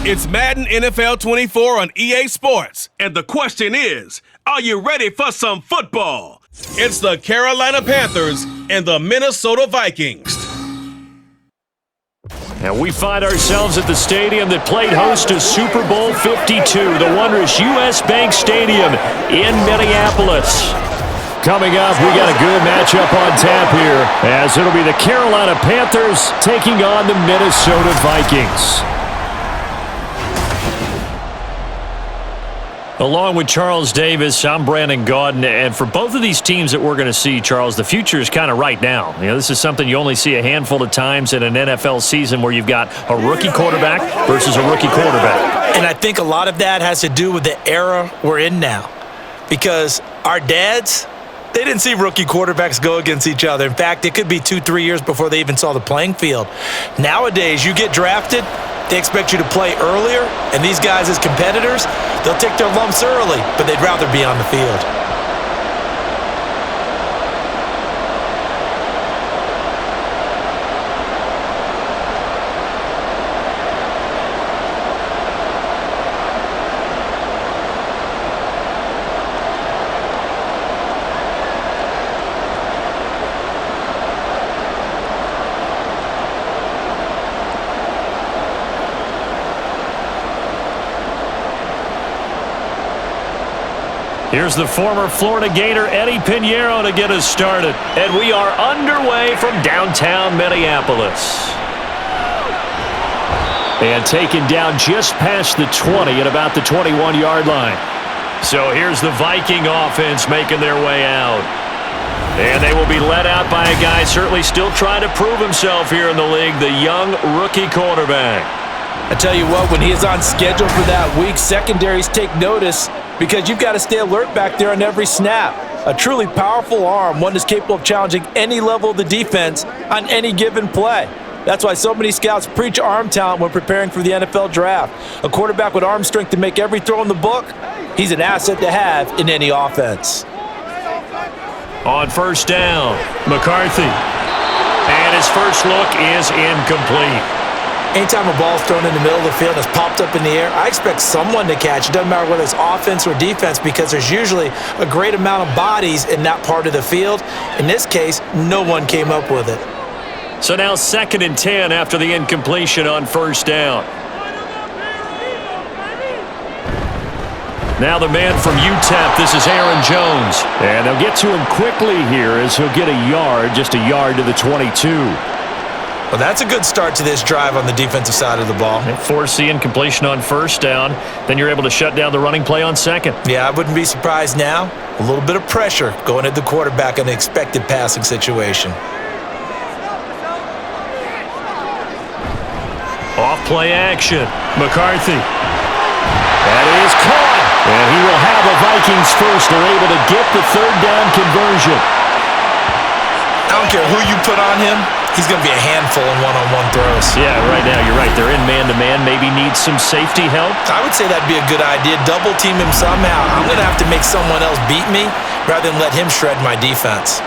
It's Madden NFL 24 on EA Sports. And the question is, are you ready for some football? It's the Carolina Panthers and the Minnesota Vikings. And we find ourselves at the stadium that played host to Super Bowl 52, the wondrous U.S. Bank Stadium in Minneapolis. Coming up, we got a good matchup on tap here, as it'll be the Carolina Panthers taking on the Minnesota Vikings. Along with Charles Davis, I'm Brandon Gaudin, and for both of these teams that we're going to see, Charles, the future is kind of right now. You know, this is something you only see a handful of times in an NFL season where you've got a rookie quarterback versus a rookie quarterback. And I think a lot of that has to do with the era we're in now, because our dads, they didn't see rookie quarterbacks go against each other. In fact, it could be 2-3 years before they even saw the playing field. Nowadays, you get drafted, they expect you to play earlier, and these guys as competitors, they'll take their lumps early, but they'd rather be on the field. Here's the former Florida Gator Eddie Pinheiro to get us started. And we are underway from downtown Minneapolis. And taken down just past the 20 at about the 21-yard line. So here's the Viking offense making their way out. And they will be led out by a guy certainly still trying to prove himself here in the league, the young rookie quarterback. I tell you what, when he is on schedule for that week, secondaries take notice because you've got to stay alert back there on every snap. A truly powerful arm, one that's capable of challenging any level of the defense on any given play. That's why so many scouts preach arm talent when preparing for the NFL draft. A quarterback with arm strength to make every throw in the book, he's an asset to have in any offense. On first down, McCarthy. And his first look is incomplete. Anytime a ball is thrown in the middle of the field and it's popped up in the air, I expect someone to catch. It doesn't matter whether it's offense or defense because there's usually a great amount of bodies in that part of the field. In this case, no one came up with it. So now 2nd and 10 after the incompletion on first down. Now the man from UTEP, this is Aaron Jones. And they'll get to him quickly here as he'll get a yard, just a yard to the 22. Well, that's a good start to this drive on the defensive side of the ball. Force the incompletion on first down. Then you're able to shut down the running play on second. Yeah, I wouldn't be surprised now. A little bit of pressure going at the quarterback in an expected passing situation. Off play action. McCarthy. That is caught. And he will have the Vikings first. They're able to get the third down conversion. I don't care who you put on him. He's going to be a handful in one-on-one throws. Yeah, right now, you're right. They're in man-to-man. Maybe needs some safety help. I would say that'd be a good idea. Double team him somehow. I'm going to have to make someone else beat me rather than let him shred my defense.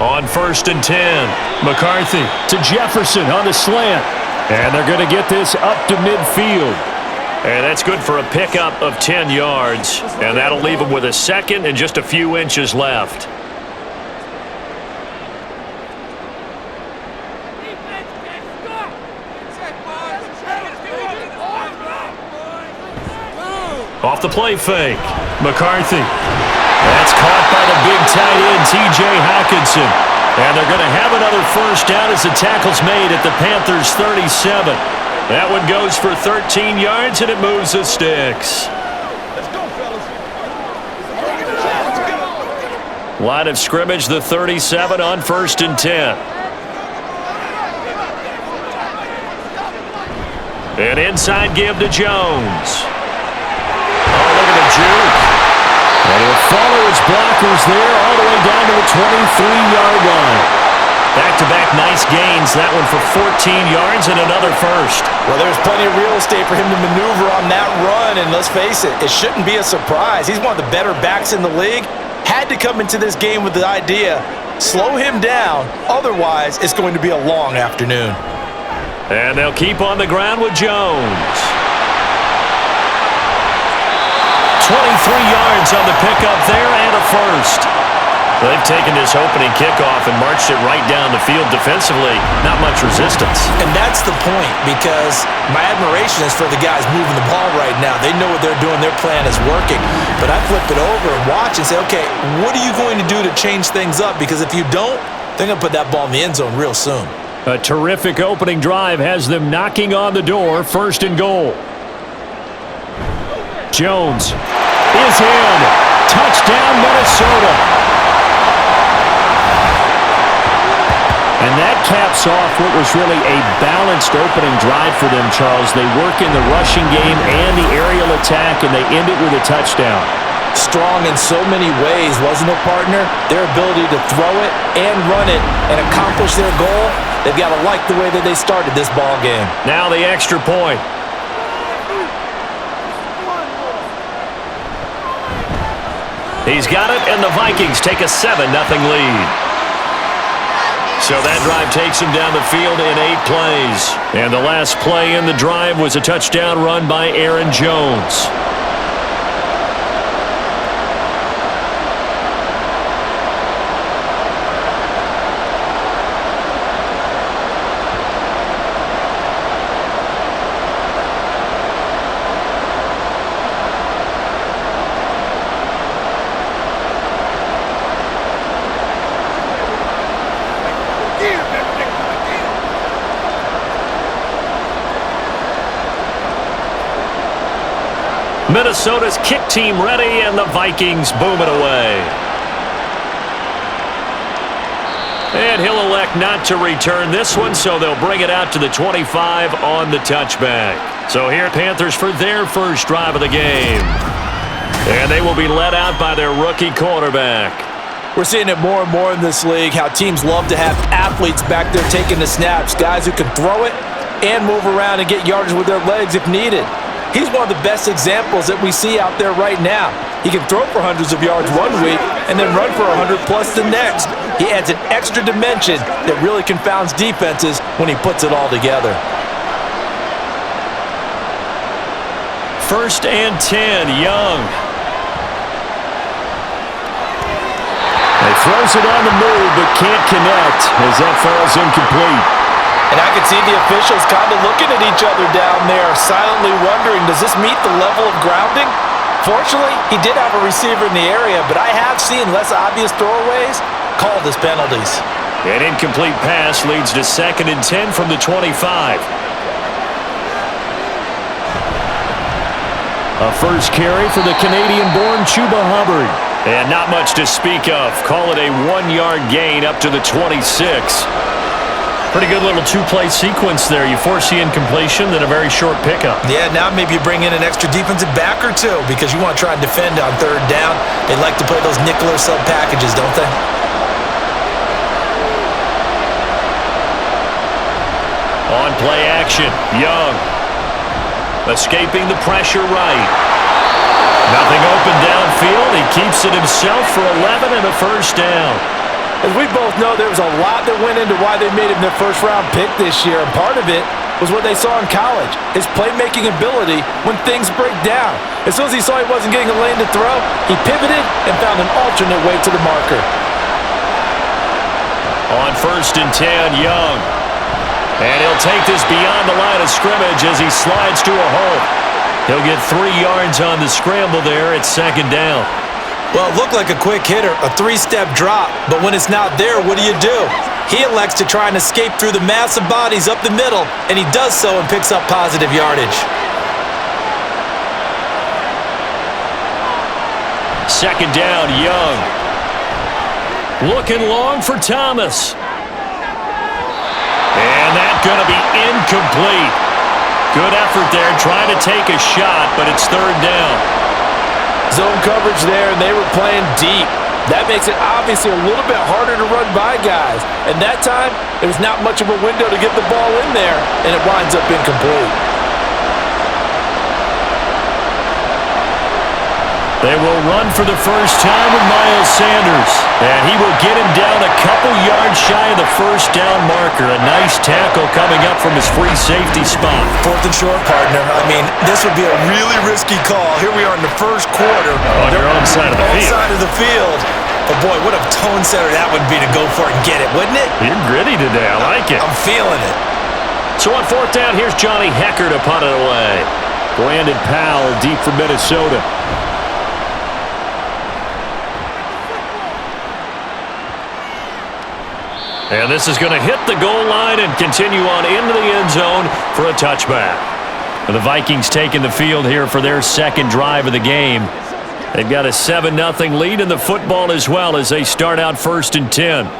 On 1st and 10, McCarthy to Jefferson on the slant. And they're going to get this up to midfield. And that's good for a pickup of 10 yards. And that'll leave him with a second and just a few inches left. Off the play fake. McCarthy. That's caught by the big tight end, T.J. Hockenson. And they're going to have another first down as the tackle's made at the Panthers' 37. That one goes for 13 yards, and it moves the sticks. Let's go, fellas. Line of scrimmage, the 37 on 1st and 10. An inside give to Jones. Oh, look at the juke. And he'll follow his blockers there all the way down to the 23-yard line. Back-to-back nice gains. That one for 14 yards and another first. Well, there's plenty of real estate for him to maneuver on that run, and let's face it, it shouldn't be a surprise. He's one of the better backs in the league. Had had to come into this game with the idea, slow him down, otherwise it's going to be a long afternoon. And they'll keep on the ground with Jones. 23 yards on the pickup there and a first. They've taken this opening kickoff and marched it right down the field defensively. Not much resistance. And that's the point, because my admiration is for the guys moving the ball right now. They know what they're doing. Their plan is working. But I flip it over and watch and say, okay, what are you going to do to change things up? Because if you don't, they're going to put that ball in the end zone real soon. A terrific opening drive has them knocking on the door. First and goal. Jones is in. Touchdown, Minnesota. And that caps off what was really a balanced opening drive for them, Charles. They work in the rushing game and the aerial attack, and they end it with a touchdown. Strong in so many ways, wasn't it, partner? Their ability to throw it and run it and accomplish their goal, they've got to like the way that they started this ball game. Now the extra point. He's got it, and the Vikings take a 7-0 lead. So that drive takes him down the field in 8 plays. And the last play in the drive was a touchdown run by Aaron Jones. Minnesota's kick team ready, and the Vikings boom it away. And he'll elect not to return this one, so they'll bring it out to the 25 on the touchback. So here, Panthers for their first drive of the game. And they will be led out by their rookie quarterback. We're seeing it more and more in this league, how teams love to have athletes back there taking the snaps, guys who can throw it and move around and get yardage with their legs if needed. He's one of the best examples that we see out there right now. He can throw for hundreds of yards one week and then run for 100+ the next. He adds an extra dimension that really confounds defenses when he puts it all together. First and 10, Young. He throws it on the move but can't connect as that falls incomplete. And I can see the officials kind of looking at each other down there, silently wondering, does this meet the level of grounding? Fortunately, he did have a receiver in the area, but I have seen less obvious throwaways called as penalties. An incomplete pass leads to 2nd and 10 from the 25. A first carry for the Canadian-born Chuba Hubbard. And not much to speak of. Call it a 1-yard gain up to the 26. Pretty good little 2-play sequence there. You force the incompletion, then a very short pickup. Yeah, now maybe you bring in an extra defensive back or two because you want to try and defend on 3rd down. They like to play those nickel or sub packages, don't they? On play action, Young. Escaping the pressure right. Nothing open downfield. He keeps it himself for 11 and a first down. As we both know, there was a lot that went into why they made him their first-round pick this year, and part of it was what they saw in college, his playmaking ability when things break down. As soon as he saw he wasn't getting a lane to throw, he pivoted and found an alternate way to the marker. On 1st and 10, Young. And he'll take this beyond the line of scrimmage as he slides to a hole. He'll get 3 yards on the scramble there at 2nd down. Well, it looked like a quick hitter, a 3-step drop, but when it's not there, what do? He elects to try and escape through the mass of bodies up the middle, and he does so and picks up positive yardage. 2nd down, Young. Looking long for Thomas. And that's going to be incomplete. Good effort there, trying to take a shot, but it's 3rd down. Zone coverage there, and they were playing deep. That makes it obviously a little bit harder to run by guys. And that time, there was not much of a window to get the ball in there, and it winds up incomplete. They will run for the first time with Miles Sanders. And he will get him down a couple yards shy of the first down marker. A nice tackle coming up from his free safety spot. 4th and short, partner. I mean, this would be a really risky call. Here we are in the first quarter. On your own side of the field. Side of the field. But, boy, what a tone setter that would be to go for it and get it, wouldn't it? You're gritty today. I like it. I'm feeling it. So on 4th down, here's Johnny Hecker to punt it away. Brandon Powell deep for Minnesota. And this is going to hit the goal line and continue on into the end zone for a touchback. And the Vikings taking the field here for their second drive of the game. They've got a 7-0 lead in the football as well as they start out 1st and 10.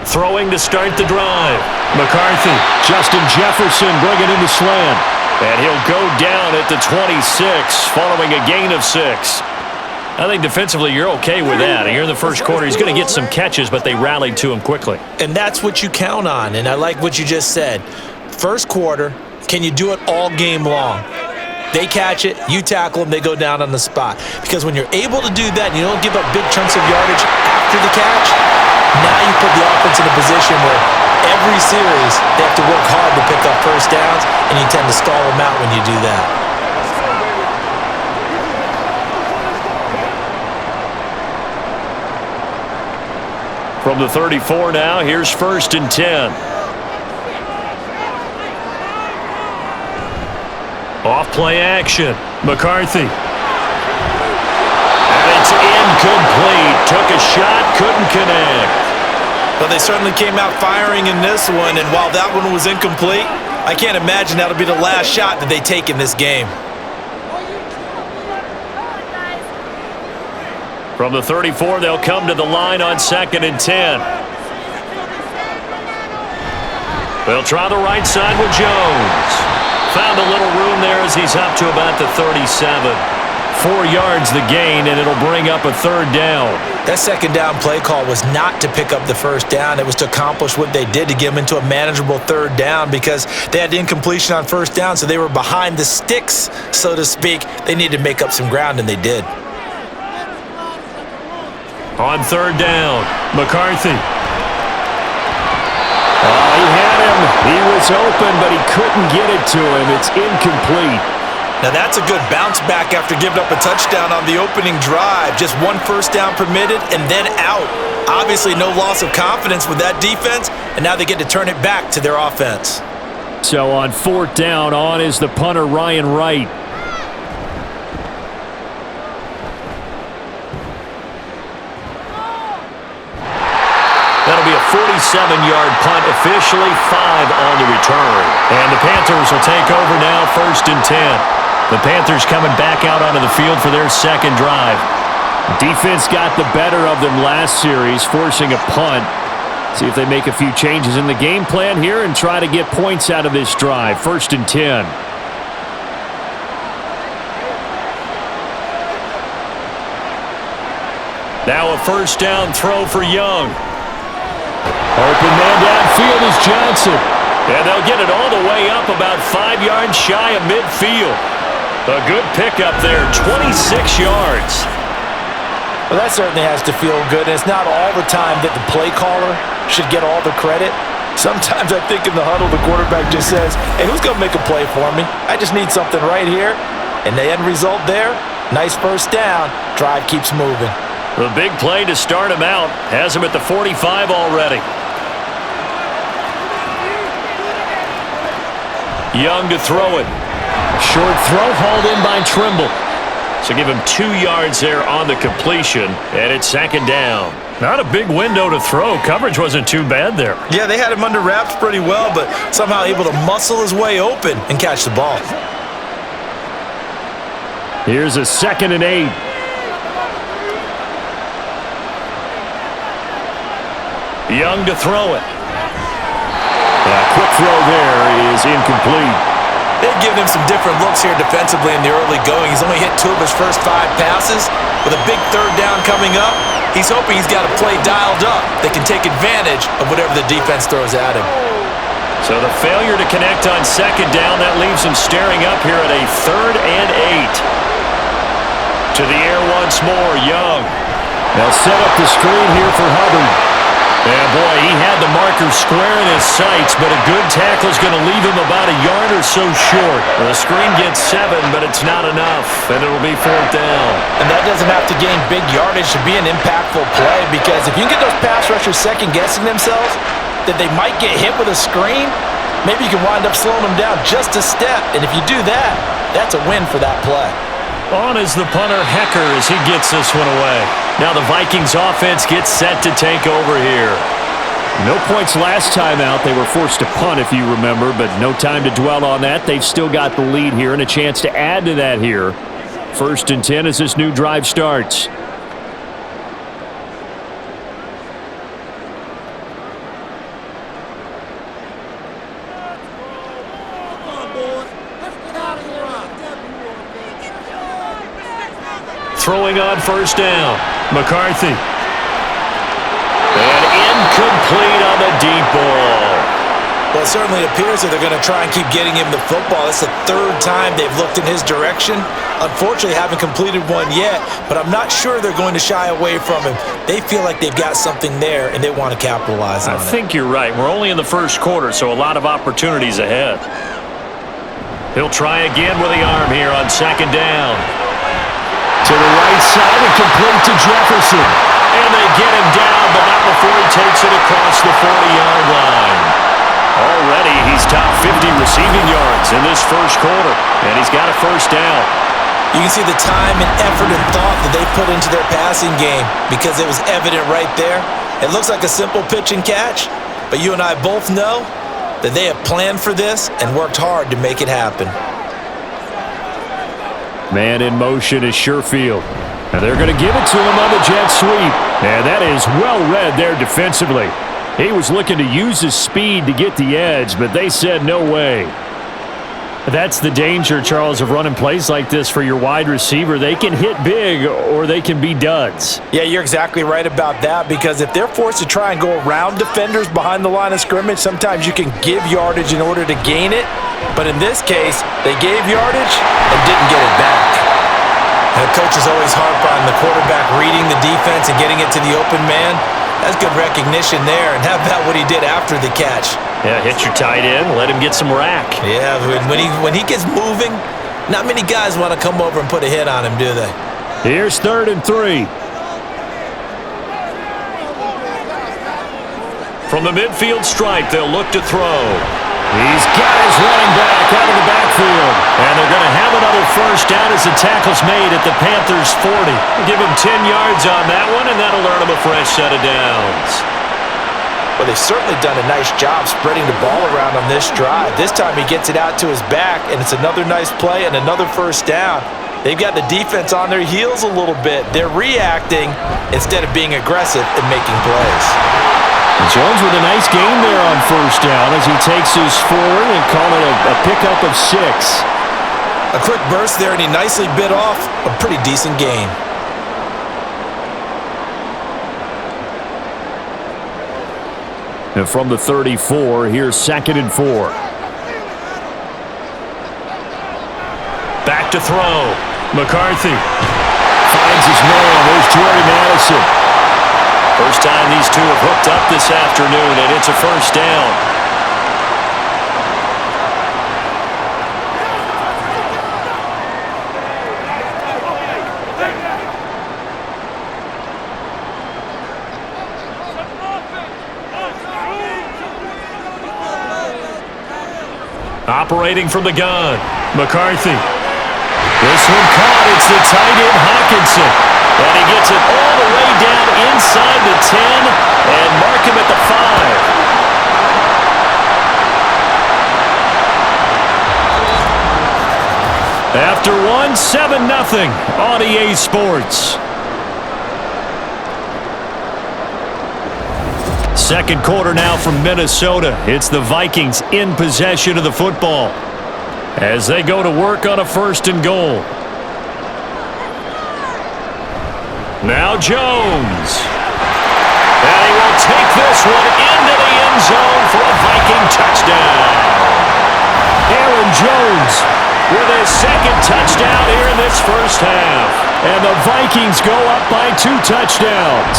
Throwing to start the drive. McCarthy, Justin Jefferson bringing in the slant. And he'll go down at the 26 following a gain of 6. I think defensively you're okay with that. Here in the first quarter, he's going to get some catches, but they rallied to him quickly. And that's what you count on, and I like what you just said. First quarter, can you do it all game long? They catch it, you tackle them, they go down on the spot. Because when you're able to do that and you don't give up big chunks of yardage after the catch, now you put the offense in a position where every series they have to work hard to pick up first downs, and you tend to stall them out when you do that. From the 34 now, here's 1st and 10. Off play action. McCarthy. And it's incomplete. Took a shot, couldn't connect. But they certainly came out firing in this one, and while that one was incomplete, I can't imagine that'll be the last shot that they take in this game. From the 34, they'll come to the line on 2nd and 10. They'll try the right side with Jones. Found a little room there as he's up to about the 37. 4 yards the gain, and it'll bring up a 3rd down. That 2nd down play call was not to pick up the 1st down. It was to accomplish what they did to get them into a manageable 3rd down because they had the incompletion on 1st down, so they were behind the sticks, so to speak. They needed to make up some ground, and they did. On 3rd down, McCarthy. Oh, he had him. He was open, but he couldn't get it to him. It's incomplete. Now that's a good bounce back after giving up a touchdown on the opening drive. Just 1 first down permitted and then out. Obviously no loss of confidence with that defense, and now they get to turn it back to their offense. So on 4th down, on is the punter Ryan Wright. That'll be a 47-yard punt, officially 5 on the return. And the Panthers will take over now, 1st and 10. The Panthers coming back out onto the field for their second drive. Defense got the better of them last series, forcing a punt. See if they make a few changes in the game plan here and try to get points out of this drive. 1st and 10. Now a 1st down throw for Young. Open man downfield is Johnson. And they'll get it all the way up about 5 yards shy of midfield. A good pickup there, 26 yards. Well, that certainly has to feel good. And it's not all the time that the play caller should get all the credit. Sometimes I think in the huddle, the quarterback just says, hey, who's going to make a play for me? I just need something right here. And the end result there, nice 1st down. Drive keeps moving. The big play to start him out has him at the 45 already. Young to throw it. Short throw hauled in by Trimble. So give him 2 yards there on the completion, and it's 2nd down. Not a big window to throw. Coverage wasn't too bad there. Yeah, they had him under wraps pretty well, but somehow able to muscle his way open and catch the ball. Here's a 2nd and 8. Young to throw it. A quick throw there is incomplete. They've given him some different looks here defensively in the early going. He's only hit 2 of his first 5 passes. With a big 3rd down coming up, He's hoping he's got a play dialed up that can take advantage of whatever the defense throws at him. So the failure to connect on second down, that leaves him staring up here at a 3rd and 8. To the air once more, Young. They'll set up the screen here for Hubbard. And boy, he had the marker square in his sights, but a good tackle is going to leave him about a yard or so short. The screen gets 7, but it's not enough, and it'll be 4th down. And that doesn't have to gain big yardage to be an impactful play, because if you can get those pass rushers second-guessing themselves, that they might get hit with a screen, maybe you can wind up slowing them down just a step. And if you do that, that's a win for that play. On is the punter, Hecker, as he gets this one away. Now the Vikings offense gets set to take over here. No points last time out. They were forced to punt, if you remember, but no time to dwell on that. They've still got the lead here and a chance to add to that here. 1st and 10 as this new drive starts. Throwing on 1st down. McCarthy. And incomplete on the deep ball. Well, it certainly appears that they're going to try and keep getting him the football. It's the 3rd time they've looked in his direction. Unfortunately, haven't completed one yet, but I'm not sure they're going to shy away from him. They feel like they've got something there, and they want to capitalize on it. I think you're right. We're only in the 1st quarter, so a lot of opportunities ahead. He'll try again with the arm here on 2nd down. To the right side and complete to Jefferson. And they get him down, but not before he takes it across the 40-yard line. Already, he's top 50 receiving yards in this 1st quarter, and he's got a 1st down. You can see the time and effort and thought that they put into their passing game because it was evident right there. It looks like a simple pitch and catch, but you and I both know that they have planned for this and worked hard to make it happen. Man in motion is Sherfield. And they're going to give it to him on the jet sweep. And that is well read there defensively. He was looking to use his speed to get the edge, but they said no way. That's the danger, Charles, of running plays like this for your wide receiver. They can hit big or they can be duds. Yeah, you're exactly right about that, because if they're forced to try and go around defenders behind the line of scrimmage, sometimes you can give yardage in order to gain it. But in this case, they gave yardage and didn't get it back. And the coach is always harp on the quarterback reading the defense and getting it to the open man. That's good recognition there, and how about what he did after the catch? Yeah, hit your tight end, let him get some rack. Yeah, when he gets moving, not many guys want to come over and put a hit on him, do they? Here's 3rd and 3. From the midfield stripe, they'll look to throw. He's got his running back out of the backfield. And they're going to have another 1st down as the tackle's made at the Panthers' 40. Give him 10 yards on that one, and that'll earn him a fresh set of downs. Well, they've certainly done a nice job spreading the ball around on this drive. This time he gets it out to his back, and it's another nice play and another 1st down. They've got the defense on their heels a little bit. They're reacting instead of being aggressive and making plays. Jones with a nice gain there on 1st down as he takes his forward and call it a pickup of 6. A quick burst there, and he nicely bit off a pretty decent gain. And from the 34, here's 2nd and 4. Back to throw. McCarthy finds his man. There's Jordy Madison. First time these two have hooked up this afternoon, and it's a 1st down. Operating from the gun, McCarthy. This one caught. It's the tight end Hawkinson. And he gets it all the way down inside the 10 and mark him at the 5. After one, 7-0 on EA Sports. 2nd quarter now from Minnesota. It's the Vikings in possession of the football as they go to work on a 1st and goal. Now Jones. And he will take this one into the end zone for a Viking touchdown. Aaron Jones with his second touchdown here in this first half. And the Vikings go up by 2 touchdowns.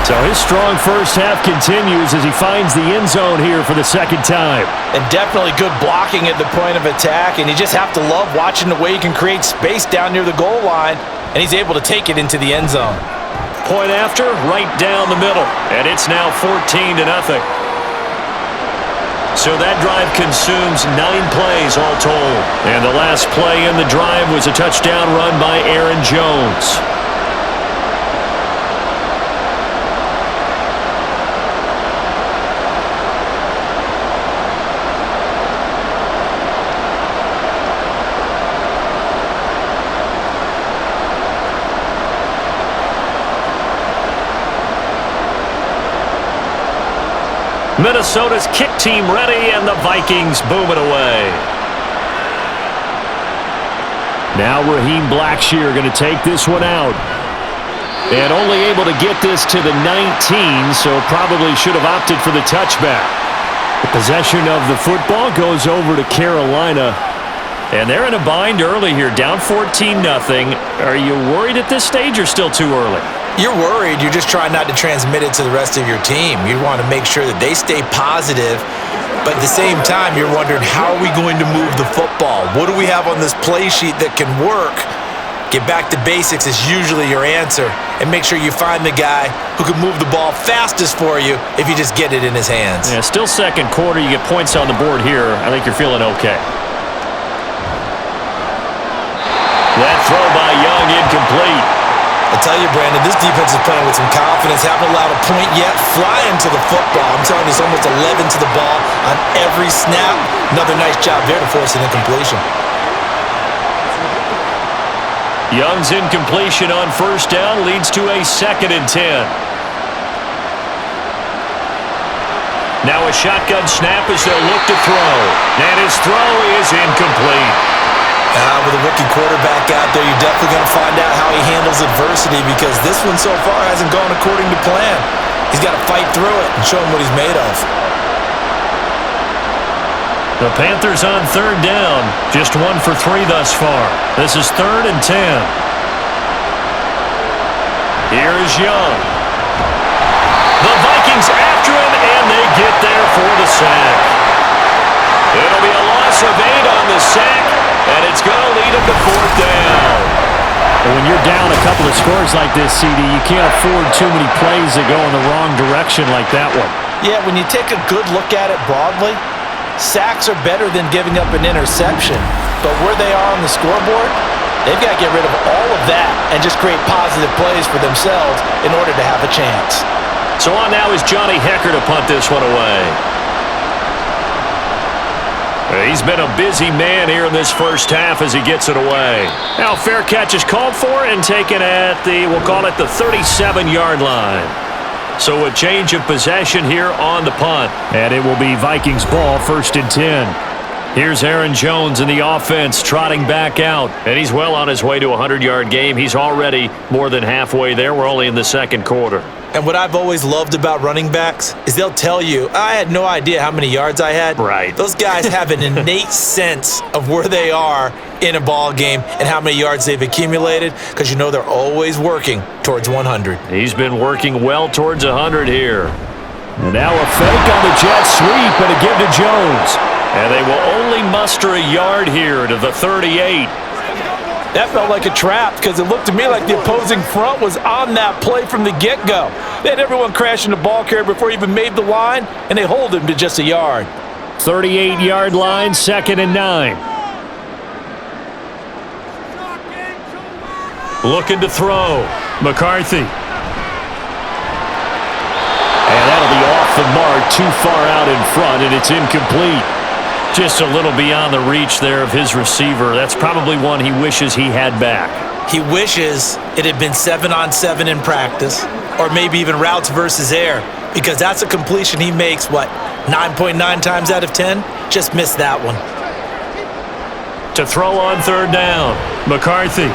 So his strong first half continues as he finds the end zone here for the second time. And definitely good blocking at the point of attack, and you just have to love watching the way he can create space down near the goal line, and he's able to take it into the end zone. Point after, right down the middle, and it's now 14-0. So that drive consumes 9 plays all told. And the last play in the drive was a touchdown run by Aaron Jones. Minnesota's kick team ready, and the Vikings boom it away. Now Raheem Blackshear going to take this one out. And only able to get this to the 19, so probably should have opted for the touchback. The possession of the football goes over to Carolina. And they're in a bind early here, down 14-0. Are you worried at this stage or still too early? You're worried. You're just trying not to transmit it to the rest of your team. You want to make sure that they stay positive, but at the same time, you're wondering, how are we going to move the football? What do we have on this play sheet that can work? Get back to basics is usually your answer, and make sure you find the guy who can move the ball fastest for you if you just get it in his hands. Yeah, still second quarter. You get points on the board here. I think you're feeling okay. That throw by Young incomplete. I tell you, Brandon, this defense is playing with some confidence. Haven't allowed a point yet. Flying to the football. I'm telling you, it's almost 11 to the ball on every snap. Another nice job there to force an incompletion. Young's incompletion on first down leads to a 2nd and 10. Now a shotgun snap as they'll look to throw. And his throw is incomplete. With a rookie quarterback out there, you're definitely going to find out how he handles adversity, because this one so far hasn't gone according to plan. He's got to fight through it and show him what he's made of. The Panthers on 3rd down, just 1 for 3 thus far. This is 3rd and 10. Here is Young. The Vikings after him, and they get there for the sack. It'll be a loss of 8 on the sack, and it's going to lead him to 4th down. When you're down a couple of scores like this, CD, you can't afford too many plays that go in the wrong direction like that one. Yeah, when you take a good look at it broadly, sacks are better than giving up an interception. But where they are on the scoreboard, they've got to get rid of all of that and just create positive plays for themselves in order to have a chance. So on now is Johnny Hecker to punt this one away. He's been a busy man here in this first half as he gets it away. Now fair catch is called for and taken at the, we'll call it the 37-yard line. So a change of possession here on the punt. And it will be Vikings ball, 1st and 10. Here's Aaron Jones in the offense trotting back out. And he's well on his way to a 100-yard game. He's already more than halfway there. We're only in the second quarter. And what I've always loved about running backs is they'll tell you, I had no idea how many yards I had. Right. Those guys have an innate sense of where they are in a ball game and how many yards they've accumulated, because you know they're always working towards 100. He's been working well towards 100 here. And now a fake on the jet sweep and a give to Jones. And they will only muster a yard here to the 38. That felt like a trap, because it looked to me like the opposing front was on that play from the get-go. They had everyone crashing the ball carrier before he even made the line, and they hold him to just a yard. 38-yard line, 2nd and 9. Looking to throw. McCarthy. And that'll be off the mark, too far out in front, and it's incomplete. Just a little beyond the reach there of his receiver. That's probably one he wishes he had back. He wishes it had been 7-on-7 in practice, or maybe even routes versus air, because that's a completion he makes, 9.9 times out of 10? Just missed that one. To throw on 3rd down, McCarthy.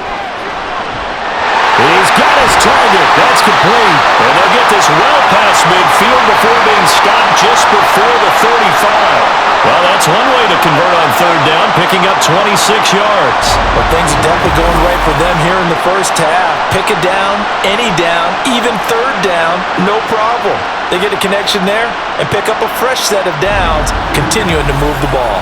He's got target. That's complete. And they'll get this well past midfield before being stopped just before the 35. Well, that's one way to convert on third down, picking up 26 yards. Well, things are definitely going right for them here in the first half. Pick a down, any down, even third down, no problem. They get a connection there and pick up a fresh set of downs, continuing to move the ball.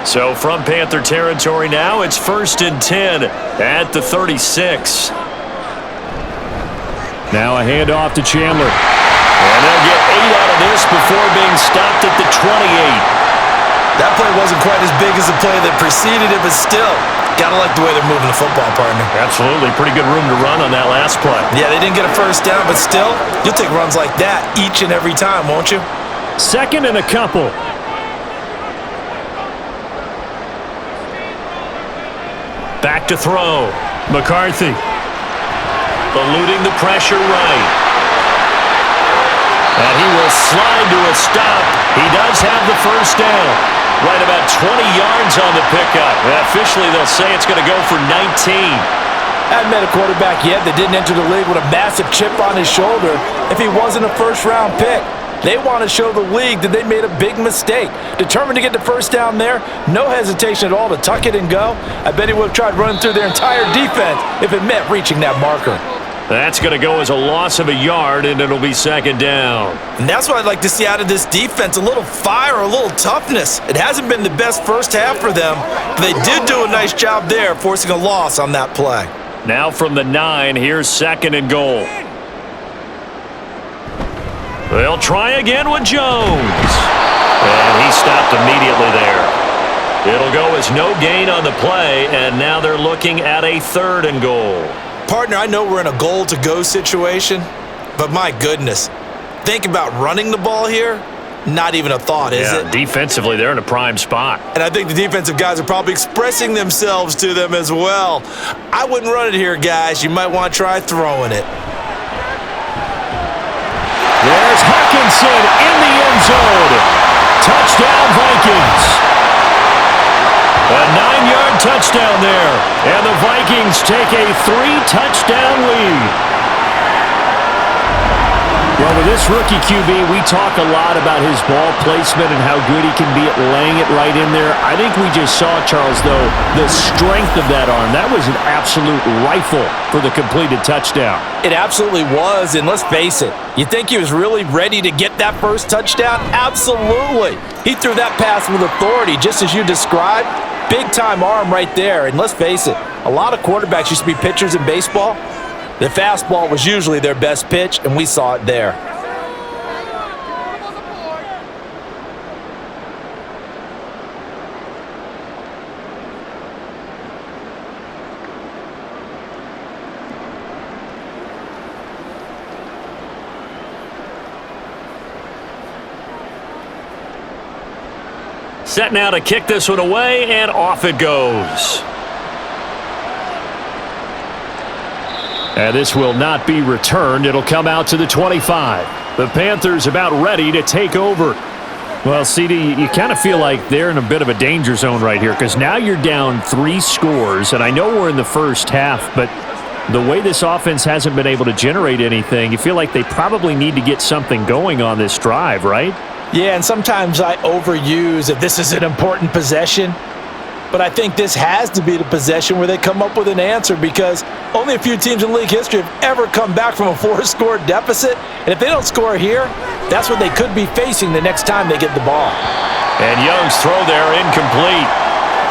So from Panther territory now, it's 1st and 10 at the 36. Now a handoff to Chandler. And they'll get 8 out of this before being stopped at the 28. That play wasn't quite as big as the play that preceded it, but still, gotta like the way they're moving the football, partner. Absolutely. Pretty good room to run on that last play. Yeah, they didn't get a first down, but still, you'll take runs like that each and every time, won't you? 2nd and a couple. Back to throw. McCarthy. Eluding the pressure right. And he will slide to a stop. He does have the first down. Right about 20 yards on the pickup. And officially, they'll say it's going to go for 19. Hadn't met a quarterback yet that didn't enter the league with a massive chip on his shoulder if he wasn't a first-round pick. They want to show the league that they made a big mistake. Determined to get the first down there, no hesitation at all to tuck it and go. I bet he would have tried running through their entire defense if it meant reaching that marker. That's going to go as a loss of a yard, and it'll be 2nd down. And that's what I'd like to see out of this defense, a little fire, a little toughness. It hasn't been the best first half for them, but they did do a nice job there, forcing a loss on that play. Now from the 9, here's 2nd and goal. They'll try again with Jones. And he stopped immediately there. It'll go as no gain on the play, and now they're looking at a 3rd and goal. Partner, I know we're in a goal-to-go situation, but my goodness, think about running the ball here. Not even a thought, is it? Defensively, they're in a prime spot. And I think the defensive guys are probably expressing themselves to them as well. I wouldn't run it here, guys. You might want to try throwing it. There's Hawkinson in the end zone. Touchdown, Vikings. A 9-yard touchdown there. And the Vikings take a 3-touchdown lead. Well, with this rookie QB, we talk a lot about his ball placement and how good he can be at laying it right in there. I think we just saw, Charles, though, the strength of that arm. That was an absolute rifle for the completed touchdown. It absolutely was, and let's face it, you think he was really ready to get that first touchdown? Absolutely. He threw that pass with authority, just as you described. Big-time arm right there, and let's face it, a lot of quarterbacks used to be pitchers in baseball. The fastball was usually their best pitch, and we saw it there. Set now to kick this one away, and off it goes. And this will not be returned. It'll come out to the 25. The Panthers about ready to take over. Well, CD, you kind of feel like they're in a bit of a danger zone right here because now you're down 3 scores, and I know we're in the first half, but the way this offense hasn't been able to generate anything, you feel like they probably need to get something going on this drive, right? Yeah, and sometimes I overuse if this is an important possession. But I think this has to be the possession where they come up with an answer because only a few teams in league history have ever come back from a 4-score deficit. And if they don't score here, that's what they could be facing the next time they get the ball. And Young's throw there incomplete.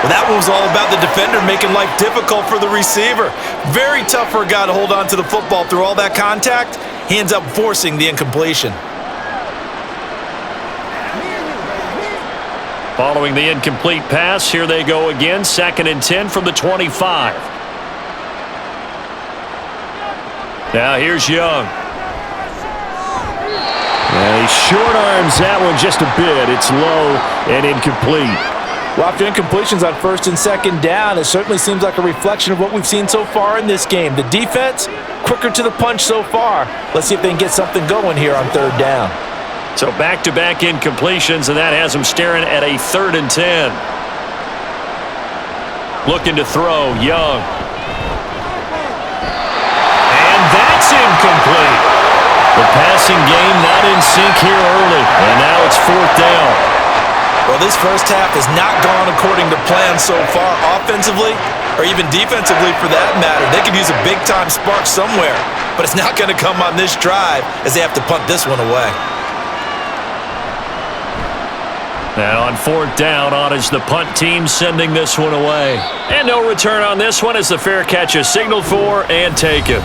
Well, that one was all about the defender making life difficult for the receiver. Very tough for a guy to hold on to the football through all that contact. He ends up forcing the incompletion. Following the incomplete pass, here they go again. 2nd and 10 from the 25. Now here's Young. And he short arms that one just a bit. It's low and incomplete. Well, after incompletions on 1st and 2nd down, it certainly seems like a reflection of what we've seen so far in this game. The defense, quicker to the punch so far. Let's see if they can get something going here on 3rd down. So back-to-back incompletions, and that has him staring at a 3rd and 10. Looking to throw, Young. passing game not in sync here early. And now it's 4th down. Well, this first half has not gone according to plan so far offensively or even defensively for that matter. They could use a big-time spark somewhere, but it's not going to come on this drive as they have to punt this one away. And on 4th down, on is the punt team sending this one away. And no return on this one as the fair catch is signaled for and taken.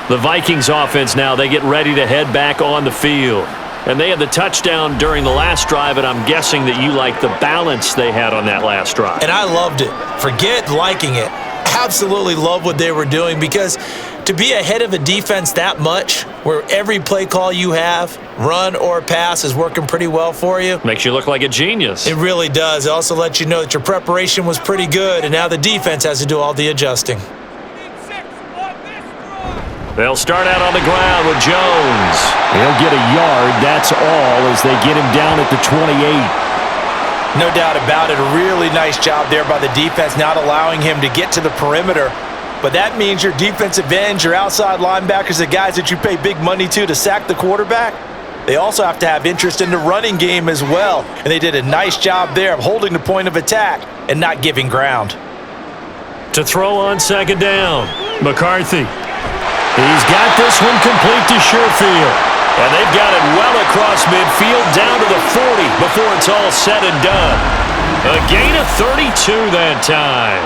The Vikings offense now, they get ready to head back on the field. And they had the touchdown during the last drive, and I'm guessing that you like the balance they had on that last drive. And I loved it. Forget liking it. Absolutely love what they were doing, because to be ahead of a defense that much, where every play call you have, run or pass, is working pretty well for you. Makes you look like a genius. It really does. It also lets you know that your preparation was pretty good, and now the defense has to do all the adjusting. They'll start out on the ground with Jones. He'll get a yard, that's all, as they get him down at the 28. No doubt about it. A really nice job there by the defense, not allowing him to get to the perimeter. But that means your defensive ends, your outside linebackers, the guys that you pay big money to sack the quarterback, they also have to have interest in the running game as well. And they did a nice job there of holding the point of attack and not giving ground. To throw on 2nd down, McCarthy. He's got this one complete to Sherfield. And they've got it well across midfield down to the 40 before it's all said and done. A gain of 32 that time.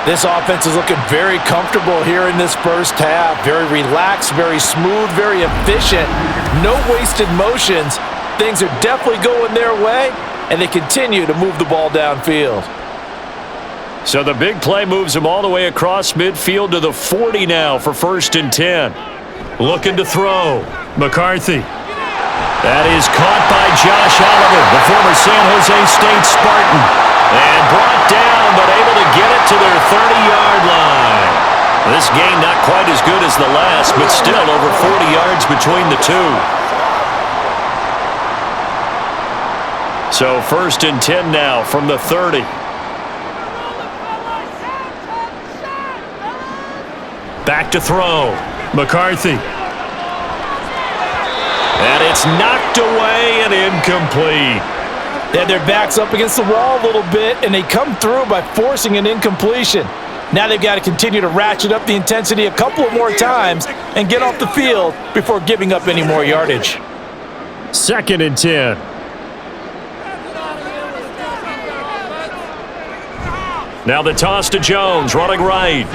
This offense is looking very comfortable here in this first half. Very relaxed, very smooth, very efficient. No wasted motions. Things are definitely going their way, and they continue to move the ball downfield. So the big play moves them all the way across midfield to the 40 now for 1st and 10. Looking to throw. McCarthy. That is caught by Josh Oliver, the former San Jose State Spartan. And brought down, but able to get it to their 30-yard line. This gain not quite as good as the last, but still over 40 yards between the two. So 1st and 10 now from the 30. Back to throw. McCarthy. And it's knocked away and incomplete. They had their backs up against the wall a little bit, and they come through by forcing an incompletion. Now they've got to continue to ratchet up the intensity a couple of more times and get off the field before giving up any more yardage. 2nd and 10. Now the toss to Jones, running right.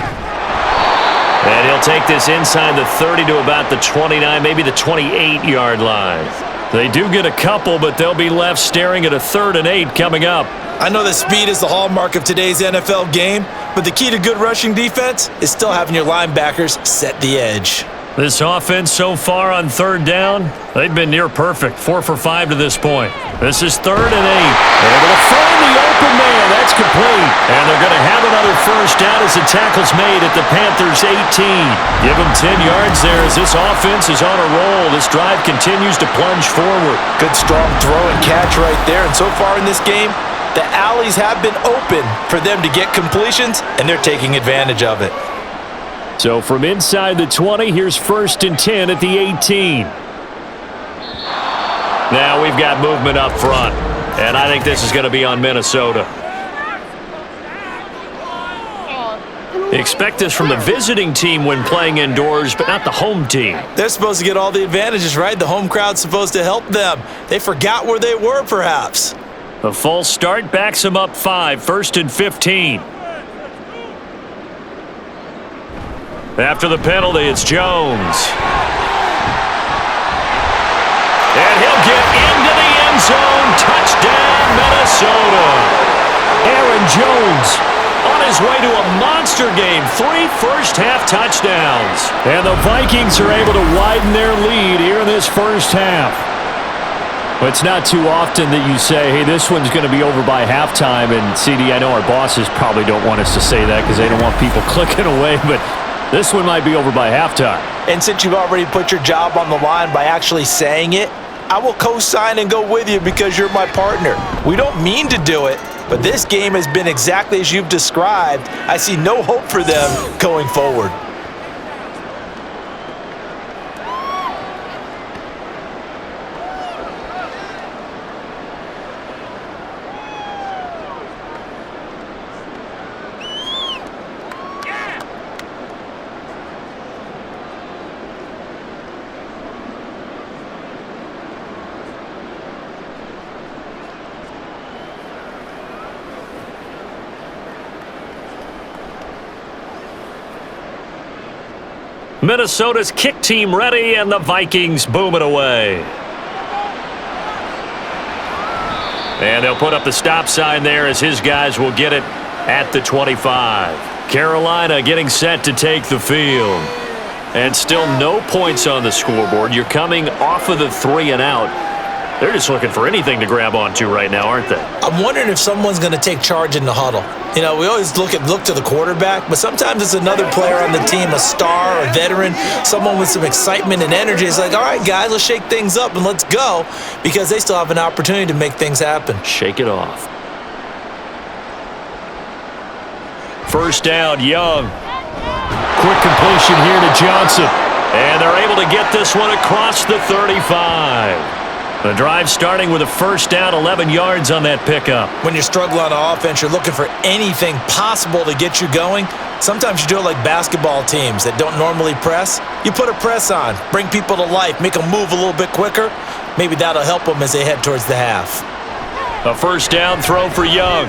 And he'll take this inside the 30 to about the 29, maybe the 28-yard line. They do get a couple, but they'll be left staring at a 3rd and 8 coming up. I know that speed is the hallmark of today's NFL game, but the key to good rushing defense is still having your linebackers set the edge. This offense so far on 3rd down, they've been near perfect. 4 for 5 to this point. This is 3rd and 8. Able to find the open man. That's complete. And they're going to have another first down as the tackle's made at the Panthers' 18. Give them 10 yards there as this offense is on a roll. This drive continues to plunge forward. Good strong throw and catch right there. And so far in this game, the alleys have been open for them to get completions, and they're taking advantage of it. So from inside the 20, here's 1st and 10 at the 18. Now we've got movement up front, and I think this is going to be on Minnesota. Expect this from the visiting team when playing indoors, but not the home team. They're supposed to get all the advantages, right? The home crowd's supposed to help them. They forgot where they were, perhaps. A false start backs them up 5, 1st and 15. After the penalty, it's Jones. And he'll get into the end zone. Touchdown, Minnesota. Aaron Jones on his way to a monster game. 3 first-half touchdowns. And the Vikings are able to widen their lead here in this first half. It's not too often that you say, hey, this one's going to be over by halftime. And, CD, I know our bosses probably don't want us to say that because they don't want people clicking away, but this one might be over by halftime. And since you've already put your job on the line by actually saying it, I will co-sign and go with you because you're my partner. We don't mean to do it, but this game has been exactly as you've described. I see no hope for them going forward. Minnesota's kick team ready, and the Vikings boom it away. And they'll put up the stop sign there as his guys will get it at the 25. Carolina getting set to take the field. And still no points on the scoreboard. You're coming off of the 3 and out. They're just looking for anything to grab onto right now, aren't they? I'm wondering if someone's going to take charge in the huddle. You know, we always look to the quarterback, but sometimes it's another player on the team, a star, a veteran, someone with some excitement and energy. It's like, all right, guys, let's shake things up and let's go, because they still have an opportunity to make things happen. Shake it off. First down, Young. Quick completion here to Johnson. And they're able to get this one across the 35. The drive starting with a first down, 11 yards on that pickup. When you're struggling on offense, you're looking for anything possible to get you going. Sometimes you do it like basketball teams that don't normally press. You put a press on, bring people to life, make them move a little bit quicker. Maybe that'll help them as they head towards the half. A first down throw for Young.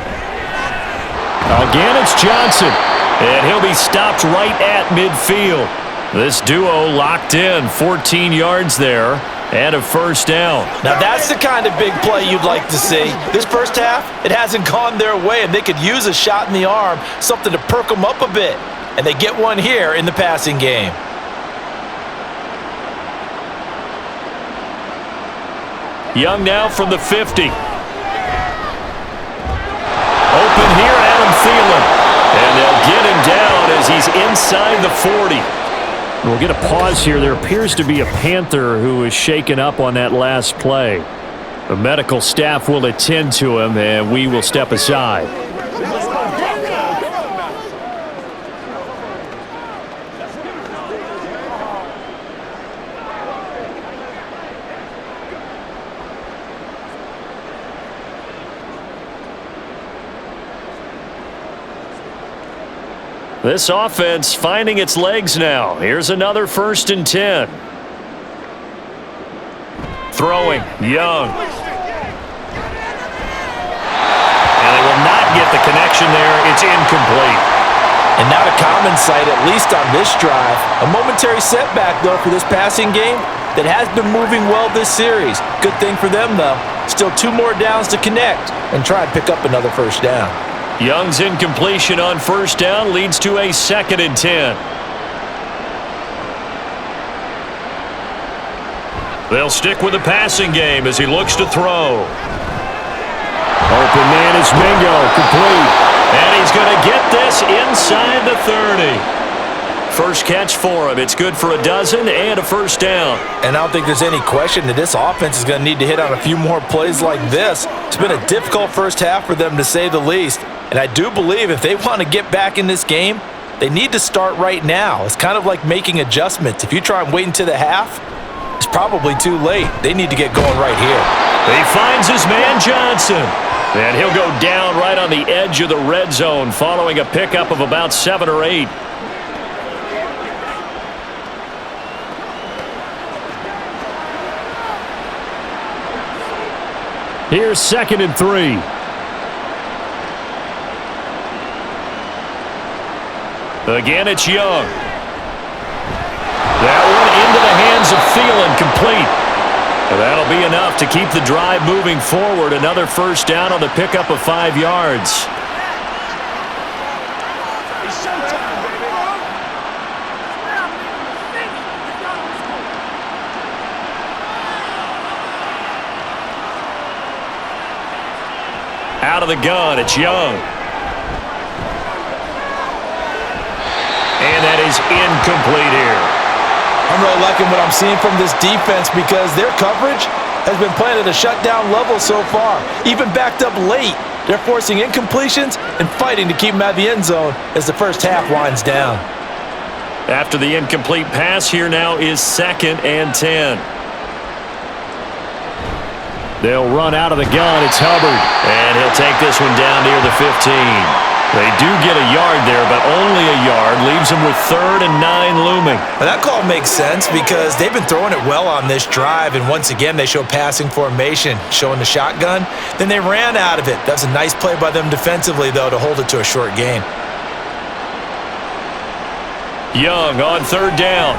Again, it's Johnson. And he'll be stopped right at midfield. This duo locked in, 14 yards there. And a first down. Now that's the kind of big play you'd like to see. This first half, it hasn't gone their way, and they could use a shot in the arm, something to perk them up a bit. And they get one here in the passing game. Young now from the 50. Open here, Adam Thielen. And they'll get him down as he's inside the 40. We'll get a pause here. There appears to be a Panther who is shaken up on that last play. The medical staff will attend to him, and we will step aside. This offense finding its legs now. Here's another 1st and 10. Throwing, Young. And they will not get the connection there. It's incomplete. And not a common sight, at least on this drive. A momentary setback, though, for this passing game that has been moving well this series. Good thing for them, though. Still 2 more downs to connect and try and pick up another first down. Young's incompletion on first down leads to a 2nd and 10. They'll stick with the passing game as he looks to throw. Open man is Mingo, complete. And he's going to get this inside the 30. First catch for him. It's good for a dozen and a first down. And I don't think there's any question that this offense is going to need to hit on a few more plays like this. It's been a difficult first half for them, to say the least. And I do believe if they want to get back in this game, they need to start right now. It's kind of like making adjustments. If you try and wait until the half, it's probably too late. They need to get going right here. He finds his man Johnson. And he'll go down right on the edge of the red zone following a pickup of about 7 or 8. Here's 2nd and 3. Again, it's Young. That one into the hands of Thielen, complete. And that'll be enough to keep the drive moving forward. Another first down on the pickup of 5 yards. Out of the gun, it's Young. And that is incomplete here. I'm really liking what I'm seeing from this defense because their coverage has been playing at a shutdown level so far. Even backed up late, they're forcing incompletions and fighting to keep them out of the end zone as the first half winds down. After the incomplete pass, here now is 2nd and 10. They'll run out of the gun. It's Hubbard. And he'll take this one down near the 15. They do get a yard there, but only a yard. Leaves them with 3rd and 9 looming. Well, that call makes sense because they've been throwing it well on this drive, and once again they show passing formation, showing the shotgun. Then they ran out of it. That's a nice play by them defensively, though, to hold it to a short gain. Young on third down.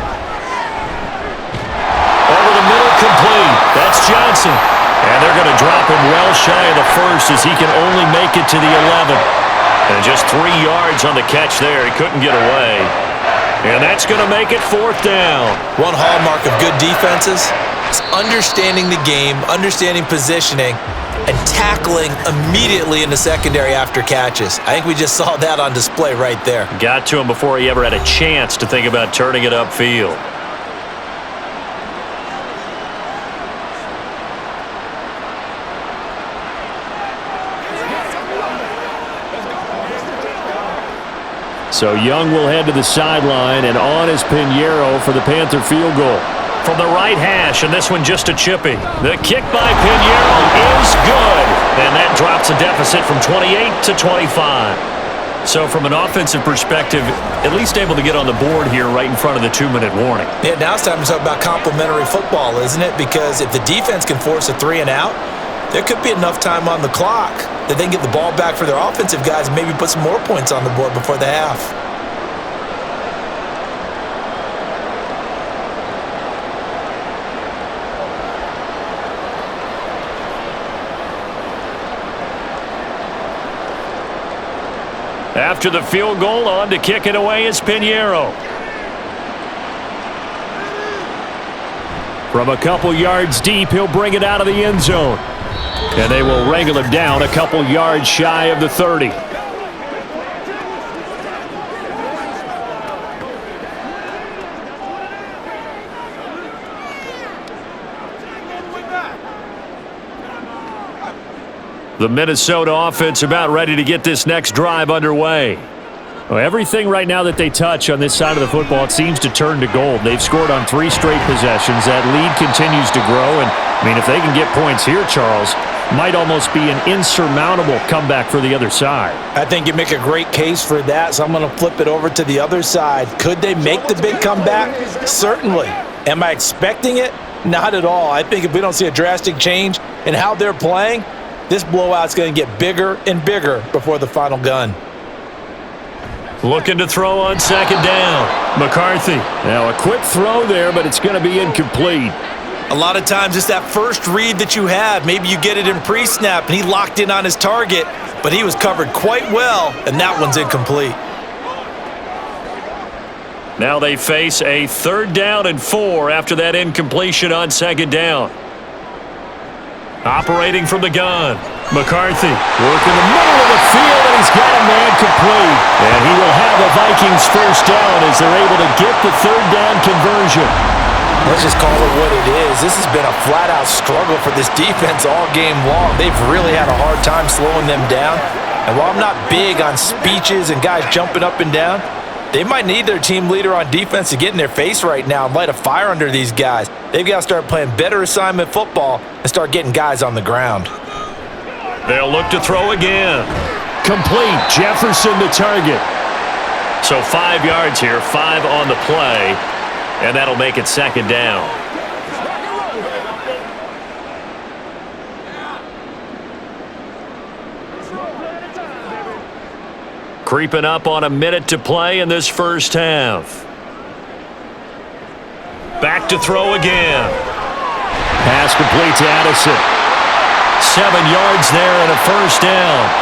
Over the middle, complete. That's Johnson. And they're going to drop him well shy of the first as he can only make it to the 11. And just 3 yards on the catch there. He couldn't get away. And that's going to make it fourth down. One hallmark of good defenses is understanding the game, understanding positioning, and tackling immediately in the secondary after catches. I think we just saw that on display right there. Got to him before he ever had a chance to think about turning it upfield. So Young will head to the sideline, and on is Pinheiro for the Panther field goal. From the right hash, and this one just a chippy. The kick by Pinheiro is good, and that drops a deficit from 28 to 25. So from an offensive perspective, at least able to get on the board here right in front of the 2-minute warning. Yeah, now it's time to talk about complementary football, isn't it? Because if the defense can force a 3 and out, there could be enough time on the clock that they can get the ball back for their offensive guys and maybe put some more points on the board before the half. After the field goal, on to kick it away is Pinheiro. From a couple yards deep, he'll bring it out of the end zone. And they will wrangle him down a couple yards shy of the 30. The Minnesota offense about ready to get this next drive underway. Well, everything right now that they touch on this side of the football, it seems to turn to gold. They've scored on 3 straight possessions. That lead continues to grow. And, I mean, if they can get points here, Charles, might almost be an insurmountable comeback for the other side. I think you make a great case for that, so I'm going to flip it over to the other side. Could they make the big comeback? Certainly. Am I expecting it? Not at all. I think if we don't see a drastic change in how they're playing, this blowout's going to get bigger and bigger before the final gun. Looking to throw on second down. McCarthy. Now a quick throw there, but it's going to be incomplete. A lot of times it's that first read that you have. Maybe you get it in pre-snap, and he locked in on his target, but he was covered quite well, and that one's incomplete. Now they face a 3rd down and 4 after that incompletion on second down. Operating from the gun. McCarthy working the middle of the field, and he's got a man complete. And he will have a Vikings first down as they're able to get the 3rd down conversion. Let's just call it what it is. This has been a flat-out struggle for this defense all game long. They've really had a hard time slowing them down. And while I'm not big on speeches and guys jumping up and down, they might need their team leader on defense to get in their face right now and light a fire under these guys. They've got to start playing better assignment football and start getting guys on the ground. They'll look to throw again. Complete. Jefferson to target. So 5 yards here, 5 on the play, and that'll make it second down. Creeping up on a minute to play in this first half. Back to throw again. Pass complete to Addison. 7 yards there and a first down.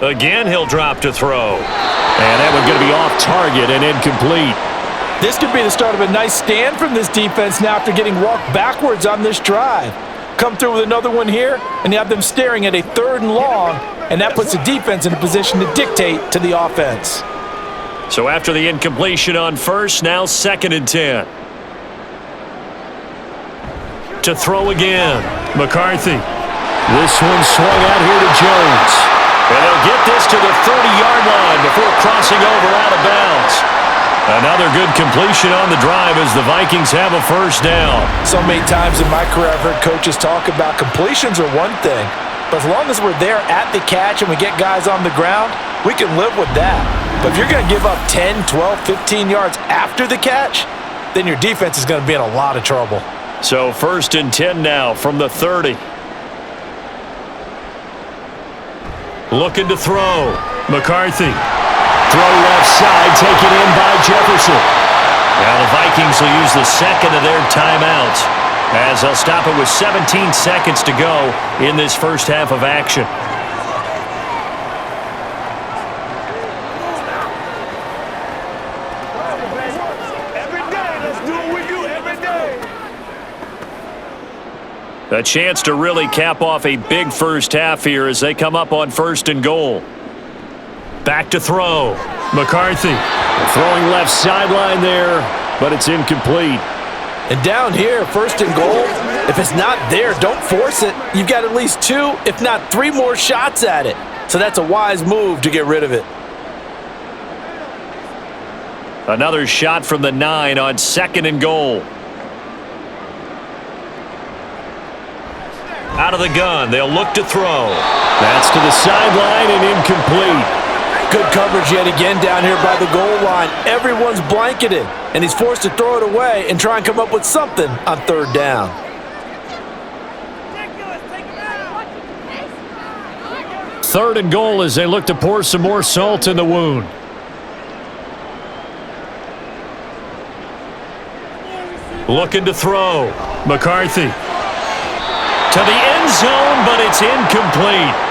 Again, he'll drop to throw. And that one's going to be off target and incomplete. This could be the start of a nice stand from this defense now after getting walked backwards on this drive. Come through with another one here, and you have them staring at a 3rd and long, and that puts the defense in a position to dictate to the offense. So after the incompletion on first, now 2nd and 10. To throw again. McCarthy. This one swung out here to Jones. And they'll get this to the 30-yard line before crossing over out of bounds. Another good completion on the drive as the Vikings have a first down. So many times in my career I've heard coaches talk about completions are one thing, But as long as we're there at the catch and we get guys on the ground, we can live with that. But if you're going to give up 10, 12, 15 yards after the catch, then your defense is going to be in a lot of trouble. So 1st and 10 now from the 30. Looking to throw. McCarthy. Throw left side, taken in by Jefferson. Now the Vikings will use the second of their timeouts, as they'll stop it with 17 seconds to go in this first half of action. A chance to really cap off a big first half here as they come up on 1st and goal. Back to throw. McCarthy throwing left sideline there, but it's incomplete. And down here, 1st and goal, if it's not there, don't force it. You've got at least 2, if not 3 more shots at it. So that's a wise move to get rid of it. Another shot from the 9 on 2nd and goal. Out of the gun, they'll look to throw. That's to the sideline and incomplete. Good coverage yet again down here by the goal line. Everyone's blanketed, and he's forced to throw it away and try and come up with something on 3rd down. Third and goal as they look to pour some more salt in the wound. Looking to throw. McCarthy. To the end zone, but it's incomplete.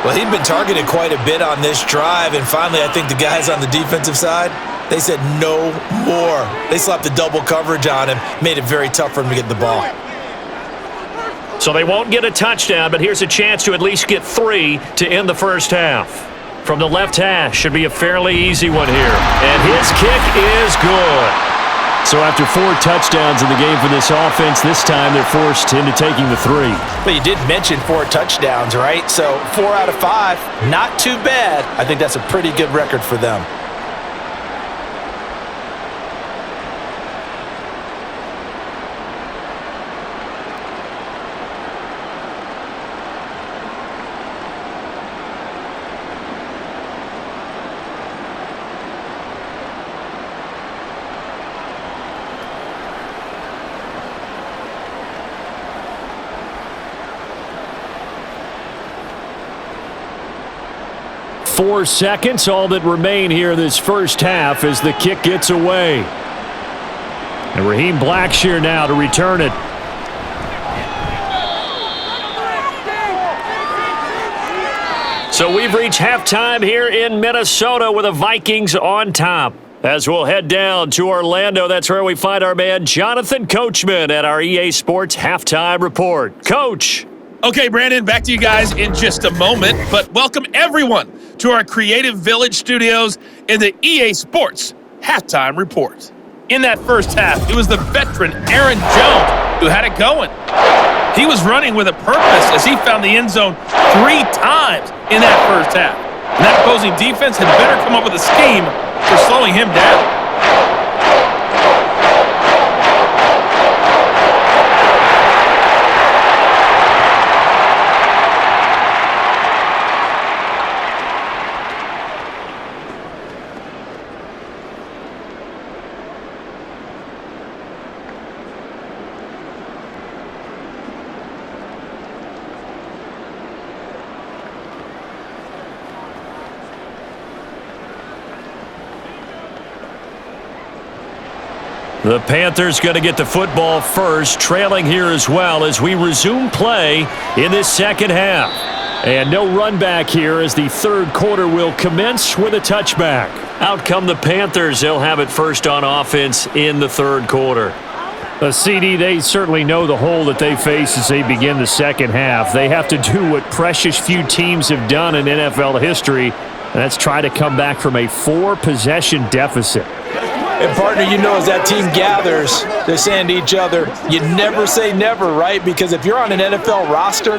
Well, he'd been targeted quite a bit on this drive, and finally I think the guys on the defensive side, they said no more. They slapped the double coverage on him, made it very tough for him to get the ball. So they won't get a touchdown, but here's a chance to at least get 3 to end the first half. From the left hash, should be a fairly easy one here. And his kick is good. So after 4 touchdowns in the game for this offense, this time they're forced into taking the 3. But you did mention 4 touchdowns, right? So 4 out of 5, not too bad. I think that's a pretty good record for them. Four seconds, all that remain here this first half as the kick gets away. And Raheem Blackshear now to return it. So we've reached halftime here in Minnesota with the Vikings on top. As we'll head down to Orlando, that's where we find our man Jonathan Coachman at our EA Sports Halftime Report. Coach. Okay, Brandon, back to you guys in just a moment, but welcome everyone to our Creative Village studios in the EA Sports Halftime Report. In that first half, it was the veteran Aaron Jones who had it going. He was running with a purpose as he found the end zone 3 times in that first half. And that opposing defense had better come up with a scheme for slowing him down. The Panthers going to get the football first, trailing here as well as we resume play in this second half. And no run back here as the third quarter will commence with a touchback. Out come the Panthers. They'll have it first on offense in the third quarter. CD, they certainly know the hole that they face as they begin the second half. They have to do what precious few teams have done in NFL history, and that's try to come back from a 4-possession deficit. And, partner, you know as that team gathers, they're saying to each other, you never say never, right? Because if you're on an NFL roster,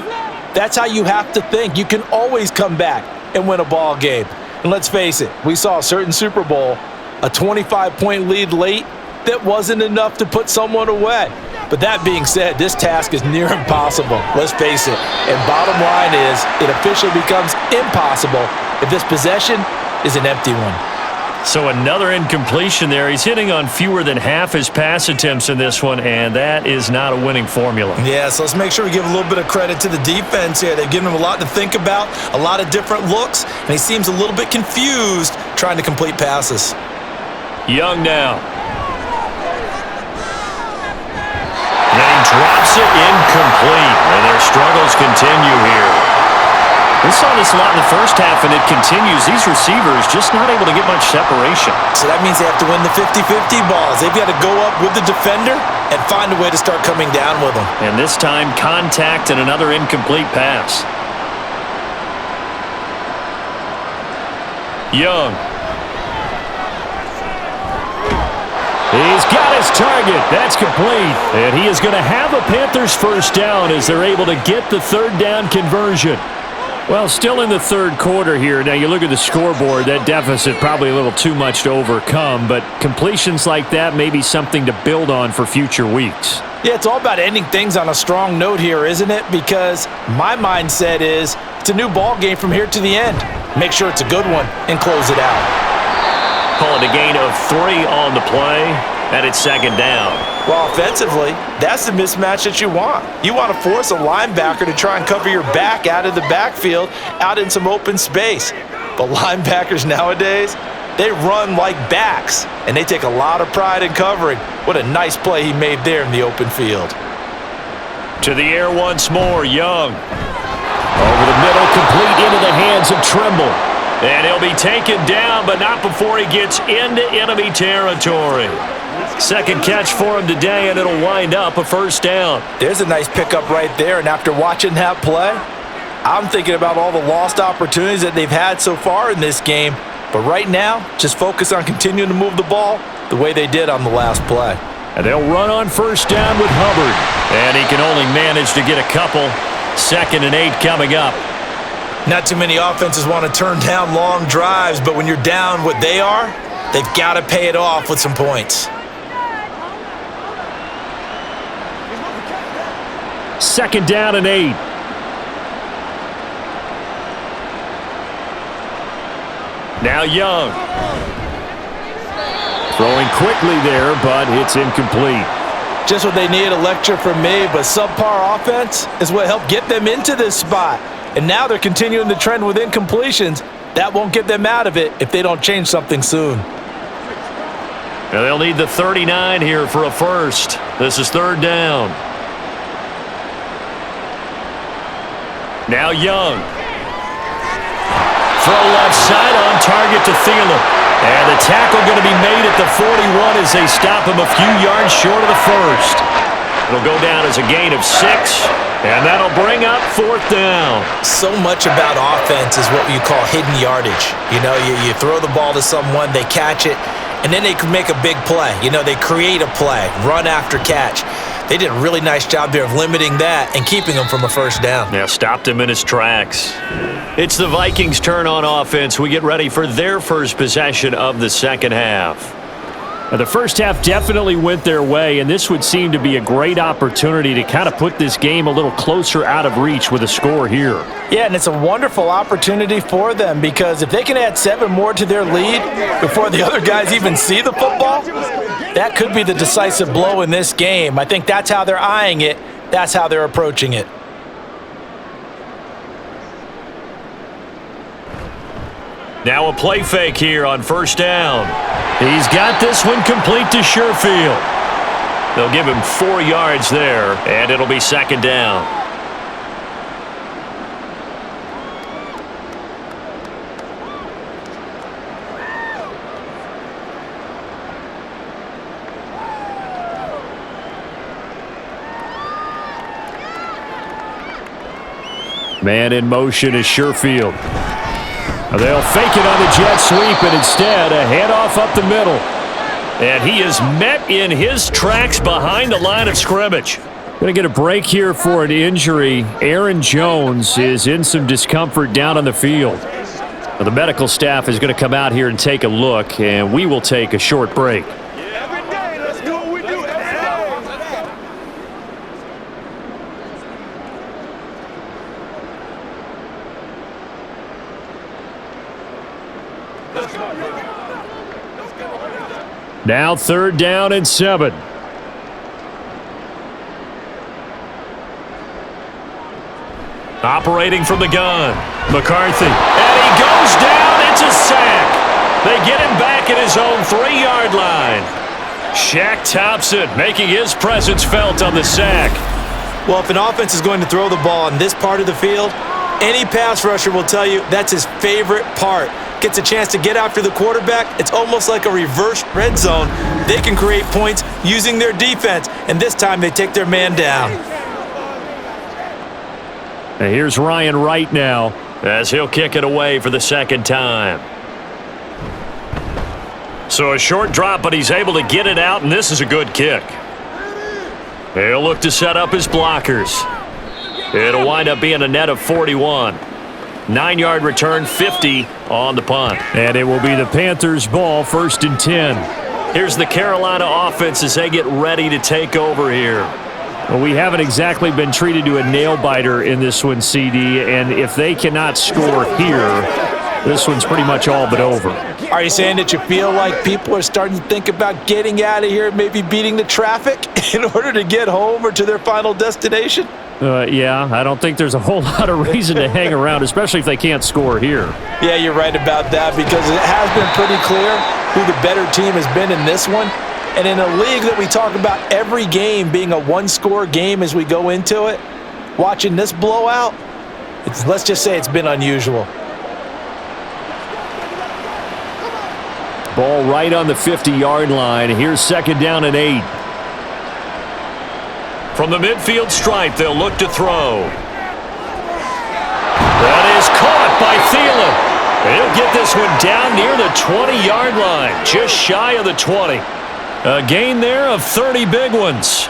that's how you have to think. You can always come back and win a ball game. And let's face it, we saw a certain Super Bowl, a 25-point lead late, that wasn't enough to put someone away. But that being said, this task is near impossible. Let's face it. And bottom line is, it officially becomes impossible if this possession is an empty one. So another incompletion there. He's hitting on fewer than half his pass attempts in this one, and that is not a winning formula. Yeah, so let's make sure we give a little bit of credit to the defense here. They've given him a lot to think about, a lot of different looks, and he seems a little bit confused trying to complete passes. Young now. And he drops it incomplete, and their struggles continue here. We saw this a lot in the first half, and it continues. These receivers just not able to get much separation. So that means they have to win the 50-50 balls. They've got to go up with the defender and find a way to start coming down with them. And this time, contact and another incomplete pass. Young. He's got his target. That's complete. And he is going to have a Panthers first down as they're able to get the third down conversion. Well, still in the third quarter here. Now, you look at the scoreboard, that deficit probably a little too much to overcome, but completions like that may be something to build on for future weeks. Yeah, it's all about ending things on a strong note here, isn't it? Because my mindset is it's a new ball game from here to the end. Make sure it's a good one and close it out. Call it a gain of 3 on the play, and it's second down. Well, offensively, that's the mismatch that you want. You want to force a linebacker to try and cover your back out of the backfield, out in some open space. But linebackers nowadays, they run like backs, and they take a lot of pride in covering. What a nice play he made there in the open field. To the air once more, Young. Over the middle, complete into the hands of Trimble. And he'll be taken down, but not before he gets into enemy territory. Second catch for him today, and it'll wind up a first down. There's a nice pickup right there, and after watching that play, I'm thinking about all the lost opportunities that they've had so far in this game. But right now, just focus on continuing to move the ball the way they did on the last play. And they'll run on first down with Hubbard. And he can only manage to get a couple. 2nd and 8 coming up. Not too many offenses want to turn down long drives, but when you're down what they are, they've got to pay it off with some points. 2nd down and 8. Now Young. Throwing quickly there, but it's incomplete. Just what they needed, a lecture from me, but subpar offense is what helped get them into this spot. And now they're continuing the trend with incompletions. That won't get them out of it if they don't change something soon. Now they'll need the 39 here for a first. This is 3rd down. Now Young. Throw left side on target to Thielen. And the tackle going to be made at the 41 as they stop him a few yards short of the first. It'll go down as a gain of 6, and that'll bring up 4th down. So much about offense is what you call hidden yardage. You know, you throw the ball to someone, they catch it, and then they can make a big play. You know, they create a play, run after catch. They did a really nice job there of limiting that and keeping him from a first down. Yeah, stopped him in his tracks. It's the Vikings' turn on offense. We get ready for their first possession of the second half. Now, the first half definitely went their way, and this would seem to be a great opportunity to kind of put this game a little closer out of reach with a score here. Yeah, and it's a wonderful opportunity for them because if they can add 7 more to their lead before the other guys even see the football, that could be the decisive blow in this game. I think that's how they're eyeing it. That's how they're approaching it. Now a play fake here on first down. He's got this one complete to Sherfield. They'll give him 4 yards there, and it'll be 2nd down. Man in motion is Sherfield. They'll fake it on the jet sweep, and instead a handoff up the middle. And he is met in his tracks behind the line of scrimmage. Going to get a break here for an injury. Aaron Jones is in some discomfort down on the field. Now, the medical staff is going to come out here and take a look, and we will take a short break. Now 3rd down and 7. Operating from the gun, McCarthy. And he goes down. It's a sack. They get him back at his own 3-yard line. Shaq Thompson making his presence felt on the sack. Well, if an offense is going to throw the ball on this part of the field, any pass rusher will tell you that's his favorite part. Gets a chance to get after the quarterback. It's almost like a reverse red zone. They can create points using their defense, and this time they take their man down. And here's Ryan Wright now as he'll kick it away for the 2nd time. So a short drop, but he's able to get it out, and this is a good kick. He'll look to set up his blockers. It'll wind up being a net of 41. 9-yard return, 50 on the punt. And it will be the Panthers' ball, 1st and 10. Here's the Carolina offense as they get ready to take over here. Well, we haven't exactly been treated to a nail-biter in this one, CD, and if they cannot score here, this one's pretty much all but over. Are you saying that you feel like people are starting to think about getting out of here, maybe beating the traffic in order to get home or to their final destination? Yeah, I don't think there's a whole lot of reason to hang around, especially if they can't score here. Yeah, you're right about that because it has been pretty clear who the better team has been in this one. And in a league that we talk about every game being a one-score game as we go into it, watching this blowout, let's just say it's been unusual. Ball right on the 50-yard line. Here's 2nd down and 8. From the midfield stripe, they'll look to throw. That is caught by Thielen. He'll get this one down near the 20-yard line, just shy of the 20. A gain there of 30 big ones.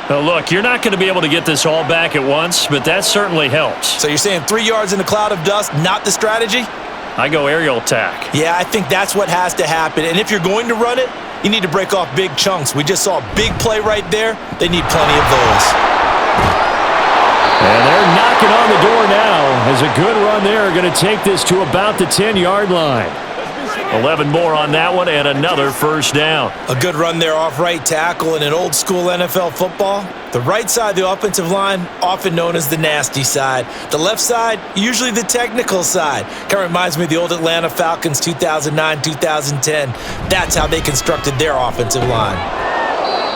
Now look, you're not going to be able to get this all back at once, but that certainly helps. So you're saying 3 yards in a cloud of dust, not the strategy? I go aerial attack. Yeah, I think that's what has to happen. And if you're going to run it, you need to break off big chunks. We just saw a big play right there. They need plenty of those. And they're knocking on the door now as a good run there going to take this to about the 10-yard line. 11 more on that one and another 1st down. A good run there off right tackle in an old school NFL football. The right side of the offensive line, often known as the nasty side. The left side, usually the technical side. Kind of reminds me of the old Atlanta Falcons 2009-2010. That's how they constructed their offensive line.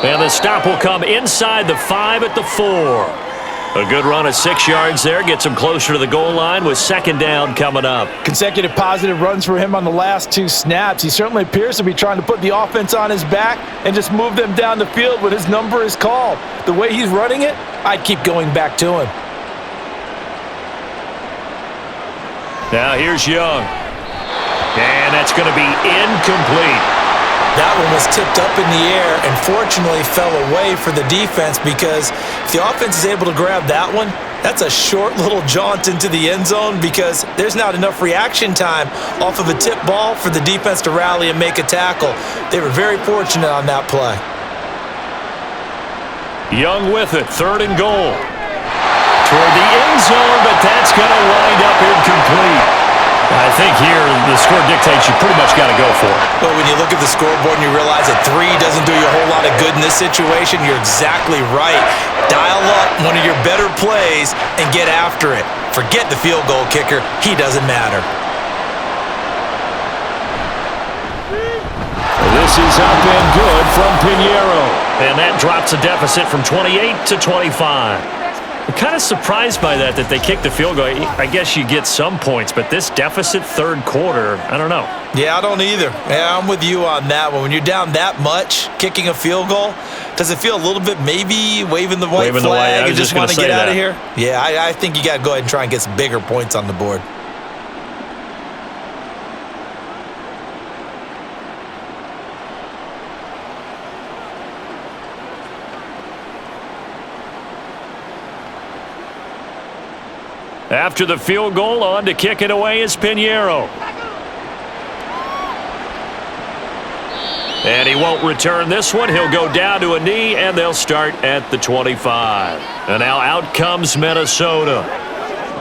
And the stop will come inside the 5 at the 4. A good run of 6 yards there gets him closer to the goal line with 2nd down coming up. Consecutive positive runs for him on the last 2 snaps. He certainly appears to be trying to put the offense on his back and just move them down the field when his number is called. The way he's running it, I'd keep going back to him. Now here's Young. And that's going to be incomplete. That one was tipped up in the air and fortunately fell away for the defense because if the offense is able to grab that one, that's a short little jaunt into the end zone because there's not enough reaction time off of a tip ball for the defense to rally and make a tackle. They were very fortunate on that play. Young with it, 3rd and goal. Toward the end zone, but that's going to wind up incomplete. I think here the score dictates you pretty much got to go for it. Well, when you look at the scoreboard and you realize that 3 doesn't do you a whole lot of good in this situation, you're exactly right. Dial up one of your better plays and get after it. Forget the field goal kicker. He doesn't matter. This is up and good from Pinheiro. And that drops a deficit from 28 to 25. I'm kind of surprised by that they kicked the field goal. I guess you get some points, but this deficit 3rd quarter, I don't know. Yeah, I don't either. Yeah, I'm with you on that one. When you're down that much, kicking a field goal, does it feel a little bit maybe waving the white flag and just want to get out of here? Yeah, I think you got to go ahead and try and get some bigger points on the board. After the field goal, on to kick it away is Pinheiro. And he won't return this one. He'll go down to a knee, and they'll start at the 25. And now out comes Minnesota.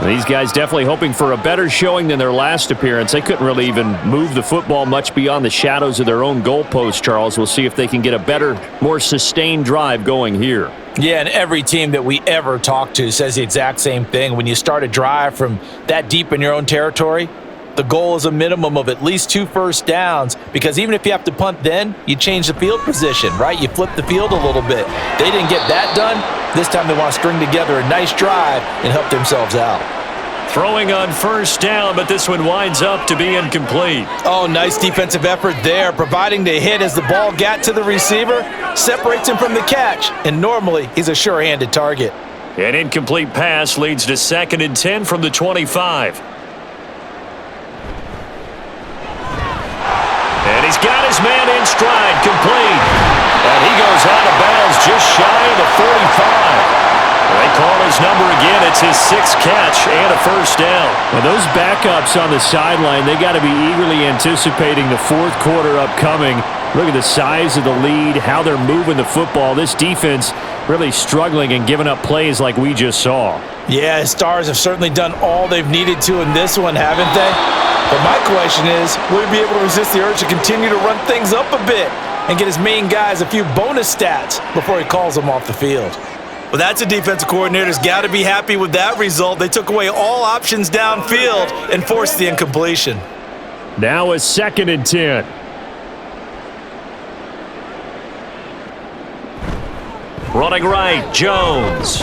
These guys definitely hoping for a better showing than their last appearance. They couldn't really even move the football much beyond the shadows of their own goalpost, Charles. We'll see if they can get a better, more sustained drive going here. Yeah, and every team that we ever talk to says the exact same thing. When you start a drive from that deep in your own territory, the goal is a minimum of at least 2 first downs, because even if you have to punt then, you change the field position, right? You flip the field a little bit. They didn't get that done. This time they want to string together a nice drive and help themselves out. Throwing on first down, but this one winds up to be incomplete. Oh, nice defensive effort there, providing the hit as the ball got to the receiver, separates him from the catch, and normally he's a sure-handed target. An incomplete pass leads to 2nd and 10 from the 25. And he's got his man in stride, complete. And he goes out of bounds just shy of the 45. They call his number again. It's his 6th catch and a first down. Well, those backups on the sideline, they got to be eagerly anticipating the 4th quarter upcoming. Look at the size of the lead, how they're moving the football. This defense really struggling and giving up plays like we just saw. Yeah, his Stars have certainly done all they've needed to in this one, haven't they? But my question is, will he be able to resist the urge to continue to run things up a bit and get his main guys a few bonus stats before he calls them off the field? Well, that's a defensive coordinator's got to be happy with that result. They took away all options downfield and forced the incompletion. Now a 2nd and 10. Running right, Jones.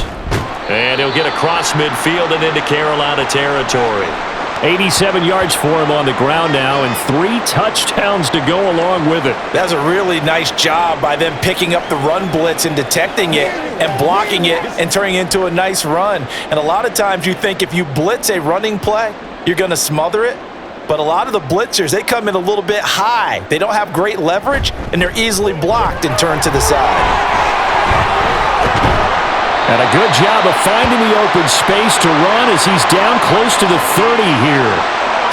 And he'll get across midfield and into Carolina territory. 87 yards for him on the ground now and 3 touchdowns to go along with it. That's a really nice job by them picking up the run blitz and detecting it and blocking it and turning it into a nice run. And a lot of times you think if you blitz a running play, you're going to smother it. But a lot of the blitzers, they come in a little bit high. They don't have great leverage, and they're easily blocked and turned to the side. And a good job of finding the open space to run as he's down close to the 30 here.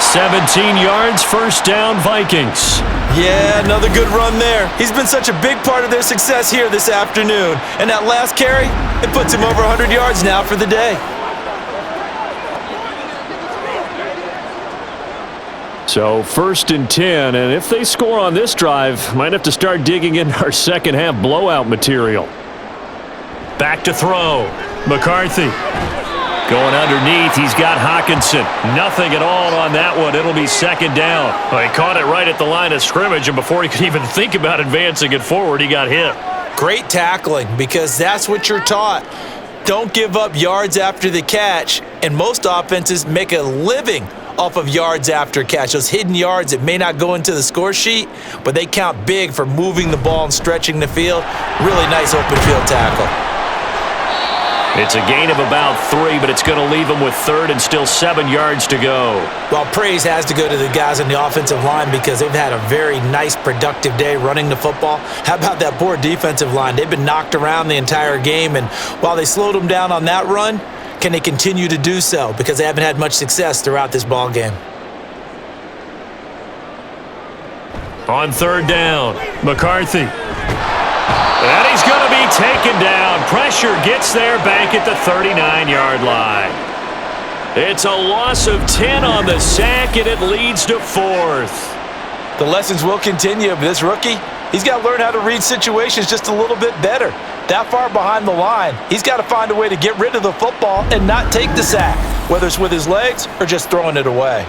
17 yards, first down, Vikings. Yeah, another good run there. He's been such a big part of their success here this afternoon. And that last carry, it puts him over 100 yards now for the day. So 1st and 10, and if they score on this drive, might have to start digging in our second half blowout material. Back to throw. McCarthy. Going underneath, he's got Hockenson. Nothing at all on that one. It'll be 2nd down. Well, he caught it right at the line of scrimmage, and before he could even think about advancing it forward, he got hit. Great tackling, because that's what you're taught. Don't give up yards after the catch, and most offenses make a living off of yards after catch. Those hidden yards that may not go into the score sheet, but they count big for moving the ball and stretching the field. Really nice open field tackle. It's a gain of about 3, but it's going to leave them with 3rd and still 7 yards to go. Well, praise has to go to the guys on the offensive line because they've had a very nice, productive day running the football. How about that poor defensive line? They've been knocked around the entire game, and while they slowed them down on that run, can they continue to do so? Because they haven't had much success throughout this ball game. On 3rd down, McCarthy. And he's going to be taken down. Pressure gets there back at the 39-yard line. It's a loss of 10 on the sack, and it leads to 4th. The lessons will continue of this rookie. He's got to learn how to read situations just a little bit better. That far behind the line, he's got to find a way to get rid of the football and not take the sack, whether it's with his legs or just throwing it away.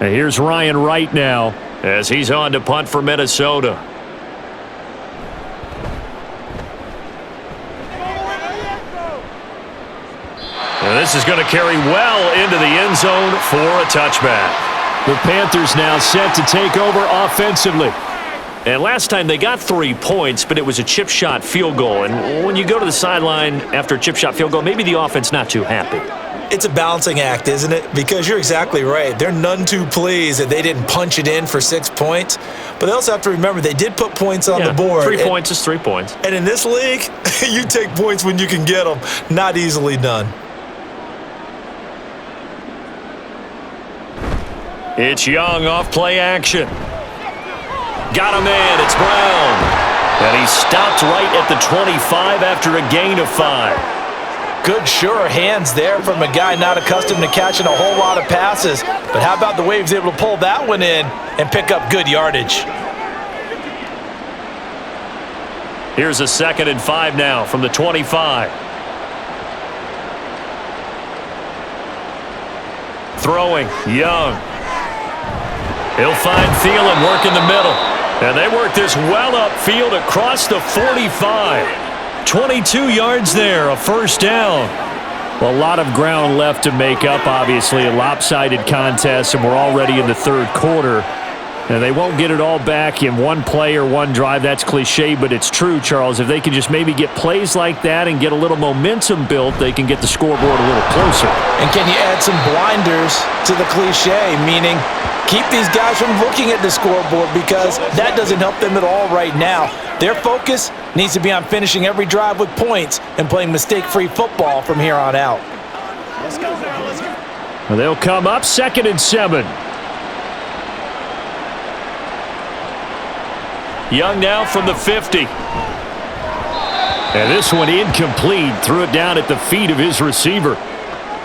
And here's Ryan Wright now as he's on to punt for Minnesota. And this is going to carry well into the end zone for a touchback. The Panthers now set to take over offensively. And last time they got 3 points, but it was a chip shot field goal. And when you go to the sideline after a chip shot field goal, maybe the offense not too happy. It's a balancing act, isn't it? Because you're exactly right. They're none too pleased that they didn't punch it in for 6 points. But they also have to remember they did put points on the board. 3 points is 3 points. And in this league, you take points when you can get them. Not easily done. It's Young off play action. Got him in. It's Brown. And he stopped right at the 25 after a gain of 5. Good, sure hands there from a guy not accustomed to catching a whole lot of passes. But how about the way he was able to pull that one in and pick up good yardage? Here's a 2nd and 5 now from the 25. Throwing, Young. He'll find Thielen, work in the middle. And they work this well upfield across the 45. 22 yards there, a first down. Well, a lot of ground left to make up, obviously. A lopsided contest, and we're already in the third quarter. And they won't get it all back in one play or one drive. That's cliche, but it's true, Charles. If they can just maybe get plays like that and get a little momentum built, they can get the scoreboard a little closer. And can you add some blinders to the cliche, meaning keep these guys from looking at the scoreboard, because that doesn't help them at all right now. Their focus needs to be on finishing every drive with points and playing mistake-free football from here on out. Well, they'll come up 2nd and 7. Young now from the 50. And this one incomplete. Threw it down at the feet of his receiver.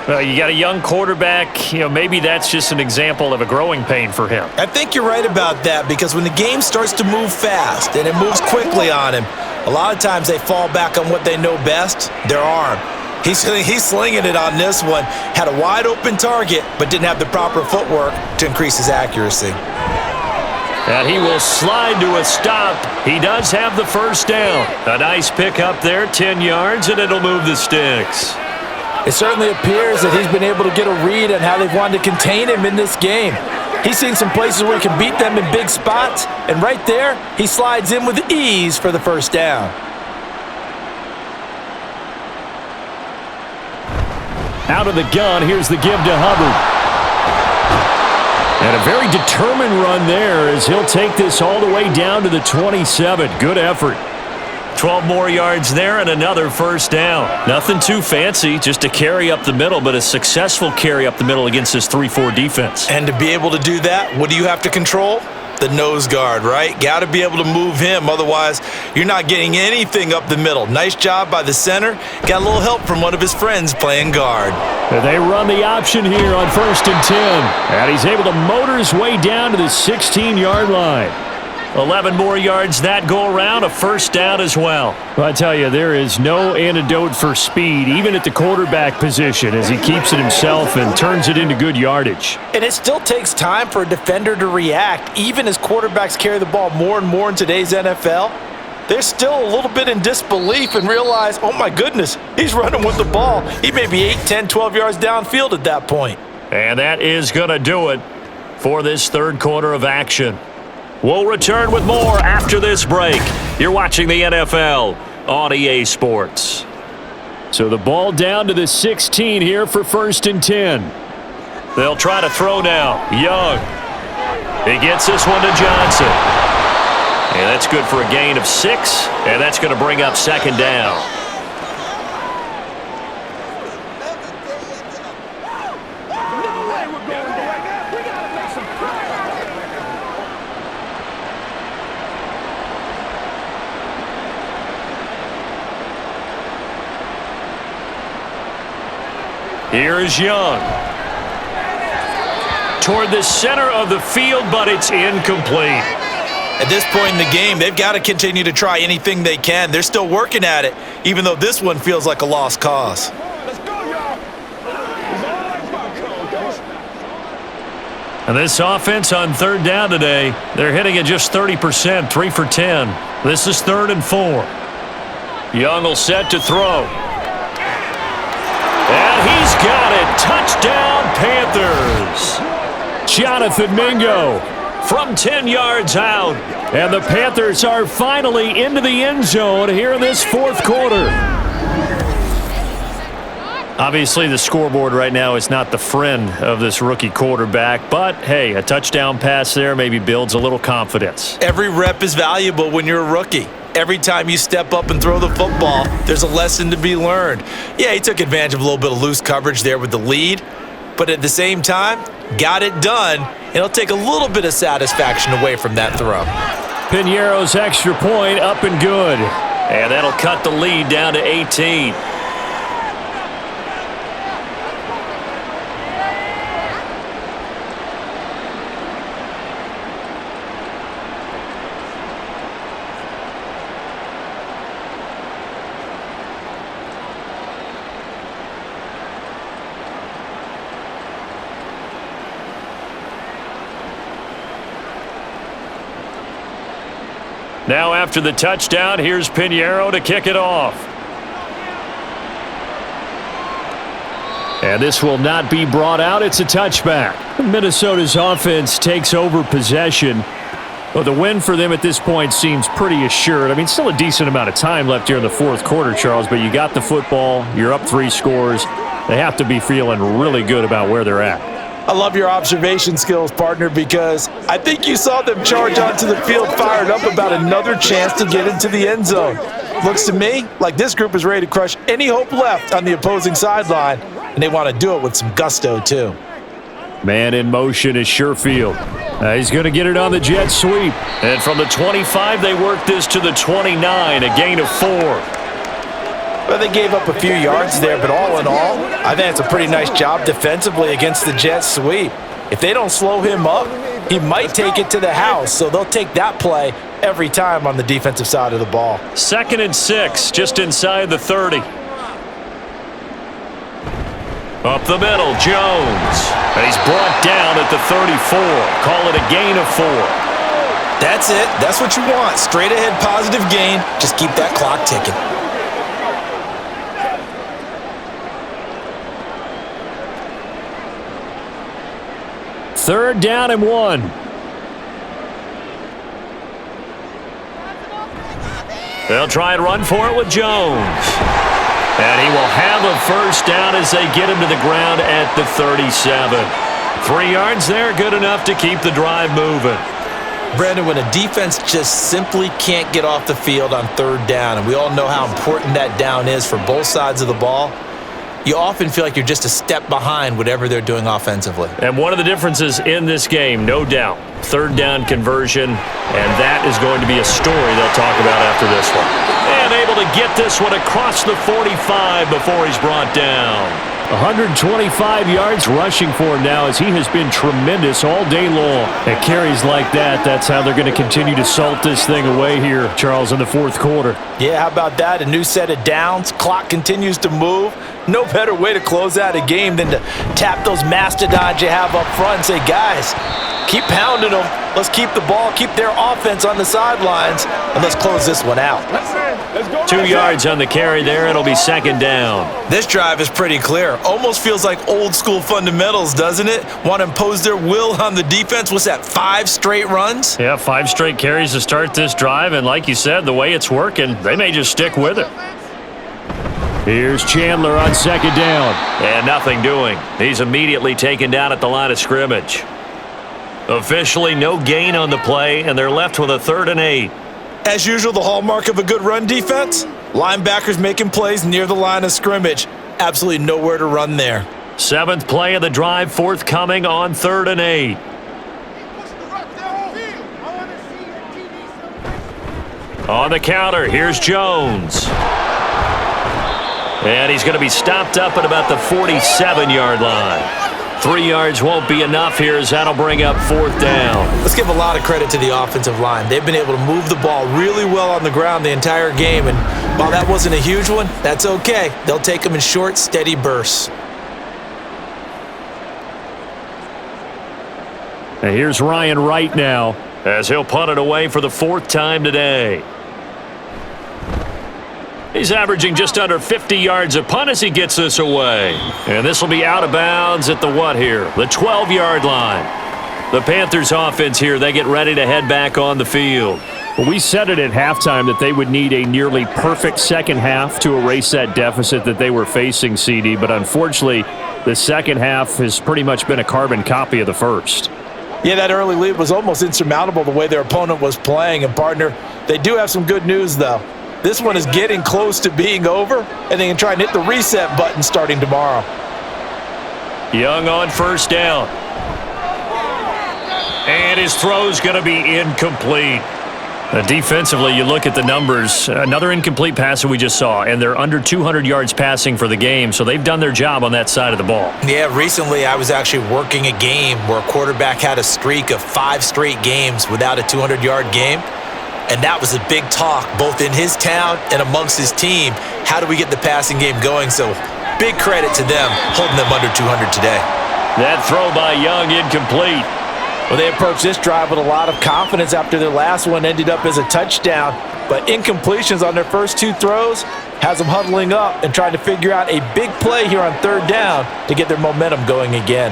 Well, you got a young quarterback. Maybe that's just an example of a growing pain for him. I think you're right about that, because when the game starts to move fast and it moves quickly on him, a lot of times they fall back on what they know best, their arm. He's slinging it on this one. Had a wide open target, but didn't have the proper footwork to increase his accuracy. And he will slide to a stop. He does have the first down. A nice pick up there, 10 yards, and it'll move the sticks. It certainly appears that he's been able to get a read on how they've wanted to contain him in this game. He's seen some places where he can beat them in big spots, and right there, he slides in with ease for the first down. Out of the gun, here's the give to Hubbard. And a very determined run there as he'll take this all the way down to the 27. Good effort. 12 more yards there and another first down. Nothing too fancy, just a carry up the middle, but a successful carry up the middle against this 3-4 defense. And to be able to do that, what do you have to control? The nose guard, right? Got to be able to move him, otherwise you're not getting anything up the middle. Nice job by the center. Got a little help from one of his friends playing guard. And they run the option here on 1st and 10. And he's able to motor his way down to the 16-yard line. 11 more yards that go around, a first down as well. I tell you, there is no antidote for speed, even at the quarterback position, as he keeps it himself and turns it into good yardage. And it still takes time for a defender to react, even as quarterbacks carry the ball more and more in today's NFL. They're still a little bit in disbelief and realize, oh my goodness, he's running with the ball. He may be 8, 10, 12 yards downfield at that point. And that is going to do it for this third quarter of action. We'll return with more after this break. You're watching the NFL on EA Sports. So the ball down to the 16 here for 1st and 10. They'll try to throw now. Young. He gets this one to Johnson. And that's good for a gain of 6. And that's going to bring up 2nd down. Here's Young. Toward the center of the field, but it's incomplete. At this point in the game, they've got to continue to try anything they can. They're still working at it, even though this one feels like a lost cause. And this offense on 3rd down today, they're hitting at just 30%, 3 for 10. This is 3rd and 4. Young will set to throw. And he's got it. Touchdown, Panthers. Jonathan Mingo from 10 yards out. And the Panthers are finally into the end zone here in this 4th quarter. Obviously, the scoreboard right now is not the friend of this rookie quarterback. But, hey, a touchdown pass there maybe builds a little confidence. Every rep is valuable when you're a rookie. Every time you step up and throw the football, there's a lesson to be learned. Yeah, he took advantage of a little bit of loose coverage there with the lead, but at the same time, got it done, and it'll take a little bit of satisfaction away from that throw. Piñeiro's extra point up and good. And that'll cut the lead down to 18. Now after the touchdown, here's Piñeiro to kick it off. And this will not be brought out. It's a touchback. Minnesota's offense takes over possession. Well, the win for them at this point seems pretty assured. I mean, still a decent amount of time left here in the fourth quarter, Charles, but you got the football. You're up 3 scores. They have to be feeling really good about where they're at. I love your observation skills, partner, because I think you saw them charge onto the field fired up about another chance to get into the end zone. Looks to me like this group is ready to crush any hope left on the opposing sideline, and they want to do it with some gusto, too. Man in motion is Sherfield. He's going to get it on the jet sweep. And from the 25, they work this to the 29, a gain of 4. Well, they gave up a few yards there, but all in all, I think it's a pretty nice job defensively against the jet sweep. If they don't slow him up, he might take it to the house, so they'll take that play every time on the defensive side of the ball. 2nd and 6, just inside the 30. Up the middle, Jones. And he's brought down at the 34. Call it a gain of 4. That's it. That's what you want. Straight ahead positive gain. Just keep that clock ticking. Third down and 1. They'll try and run for it with Jones. And he will have a first down as they get him to the ground at the 37. 3 yards there, good enough to keep the drive moving. Brandon, when a defense just simply can't get off the field on 3rd down, and we all know how important that down is for both sides of the ball, you often feel like you're just a step behind whatever they're doing offensively. And one of the differences in this game, no doubt, 3rd down conversion, and that is going to be a story they'll talk about after this one. And able to get this one across the 45 before he's brought down. 125 yards rushing for him now as he has been tremendous all day long. At carries like that, that's how they're going to continue to salt this thing away here, Charles, in the fourth quarter. Yeah, how about that? A new set of downs. Clock continues to move. No better way to close out a game than to tap those mastodons you have up front and say, guys, keep pounding them. Let's keep the ball, keep their offense on the sidelines, and let's close this one out. 2 yards on the carry there. It'll be 2nd down. This drive is pretty clear. Almost feels like old school fundamentals, doesn't it? Want to impose their will on the defense. What's that, 5 straight runs? Yeah, 5 straight carries to start this drive, and like you said, the way it's working, they may just stick with it. Here's Chandler on 2nd down. And nothing doing. He's immediately taken down at the line of scrimmage. Officially no gain on the play, and they're left with a 3rd and 8. As usual, the hallmark of a good run defense, linebackers making plays near the line of scrimmage. Absolutely nowhere to run there. 7th play of the drive forthcoming on 3rd and 8. On the counter, here's Jones. And he's going to be stopped up at about the 47-yard line. 3 yards won't be enough here as that'll bring up 4th down. Let's give a lot of credit to the offensive line. They've been able to move the ball really well on the ground the entire game, and while that wasn't a huge one, that's okay. They'll take them in short, steady bursts. And here's Ryan Wright now as he'll punt it away for the 4th time today. He's averaging just under 50 yards a punt as he gets this away. And this will be out of bounds at the what here? The 12-yard line. The Panthers offense here, they get ready to head back on the field. Well, we said it at halftime that they would need a nearly perfect second half to erase that deficit that they were facing, CD. But unfortunately, the second half has pretty much been a carbon copy of the first. Yeah, that early lead was almost insurmountable the way their opponent was playing. And, partner, they do have some good news, though. This one is getting close to being over, and they can try and hit the reset button starting tomorrow. Young on 1st down. And his throw's going to be incomplete. Defensively, you look at the numbers. Another incomplete pass that we just saw, and they're under 200 yards passing for the game, so they've done their job on that side of the ball. Yeah, recently I was actually working a game where a quarterback had a streak of 5 straight games without a 200-yard game, and that was a big talk both in his town and amongst his team. How do we get the passing game going? So big credit to them holding them under 200 today. That throw by Young incomplete. Well, they approached this drive with a lot of confidence after their last one ended up as a touchdown. But incompletions on their first 2 throws has them huddling up and trying to figure out a big play here on 3rd down to get their momentum going again.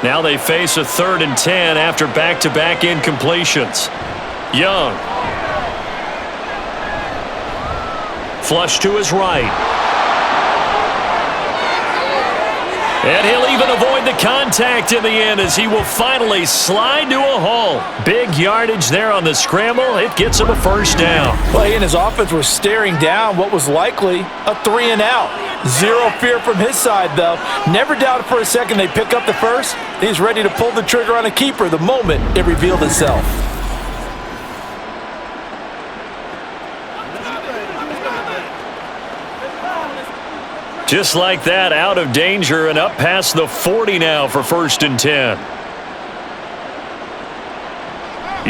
Now they face a 3rd and 10 after back-to-back incompletions. Young. Flush to his right. And he'll even avoid the contact in the end as he will finally slide to a hole. Big yardage there on the scramble. It gets him a 1st down. Well, he and his offense were staring down what was likely a 3 and out. Zero fear from his side, though. Never doubted for a second they pick up the first. He's ready to pull the trigger on a keeper the moment it revealed itself. Just like that, out of danger and up past the 40 now for 1st and 10.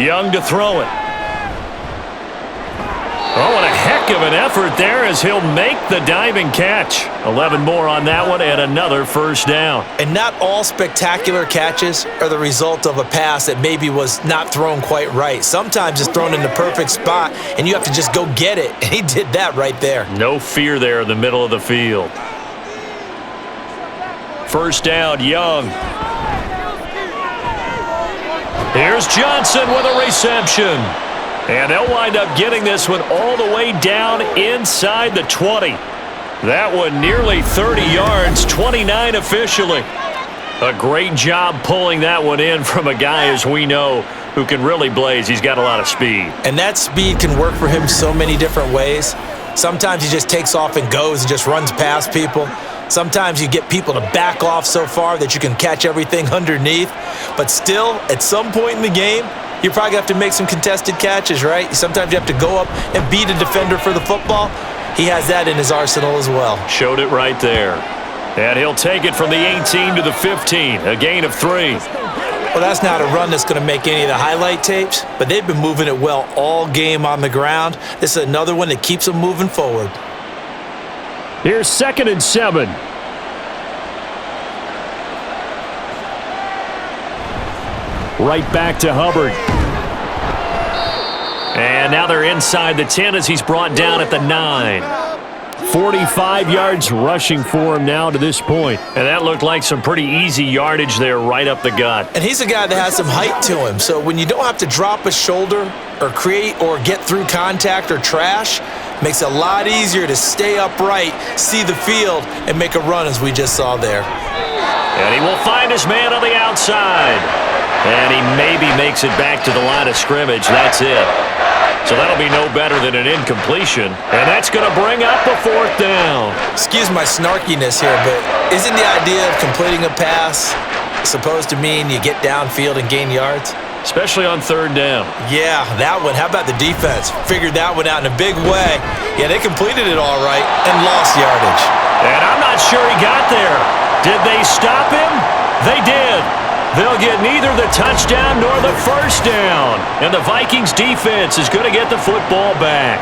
Young to throw it. Oh, and a heck of an effort there as he'll make the diving catch. 11 more on that one and another 1st down. And not all spectacular catches are the result of a pass that maybe was not thrown quite right. Sometimes it's thrown in the perfect spot, and you have to just go get it. And he did that right there. No fear there in the middle of the field. 1st down, Young. Here's Johnson with a reception. And they'll wind up getting this one all the way down inside the 20. That one nearly 30 yards, 29 officially. A great job pulling that one in from a guy, as we know, who can really blaze. He's got a lot of speed. And that speed can work for him so many different ways. Sometimes he just takes off and goes and just runs past people. Sometimes you get people to back off so far that you can catch everything underneath. But still, at some point in the game, you're probably going to have to make some contested catches, right? Sometimes you have to go up and beat a defender for the football. He has that in his arsenal as well. Showed it right there. And he'll take it from the 18 to the 15, a gain of 3. Well, that's not a run that's going to make any of the highlight tapes, but they've been moving it well all game on the ground. This is another one that keeps them moving forward. Here's 2nd and 7. Right back to Hubbard. And now they're inside the 10 as he's brought down at the 9. 45 yards rushing for him now to this point. And that looked like some pretty easy yardage there right up the gut. And he's a guy that has some height to him. So when you don't have to drop a shoulder or create or get through contact or trash, makes it a lot easier to stay upright, see the field, and make a run as we just saw there. And he will find his man on the outside. And he maybe makes it back to the line of scrimmage. That's it. So that'll be no better than an incompletion. And that's going to bring up a 4th down. Excuse my snarkiness here, but isn't the idea of completing a pass supposed to mean you get downfield and gain yards? Especially on 3rd down. Yeah, that one. How about the defense? Figured that one out in a big way. Yeah, they completed it all right and lost yardage. And I'm not sure he got there. Did they stop him? They did. They'll get neither the touchdown nor the 1st down. And the Vikings defense is going to get the football back.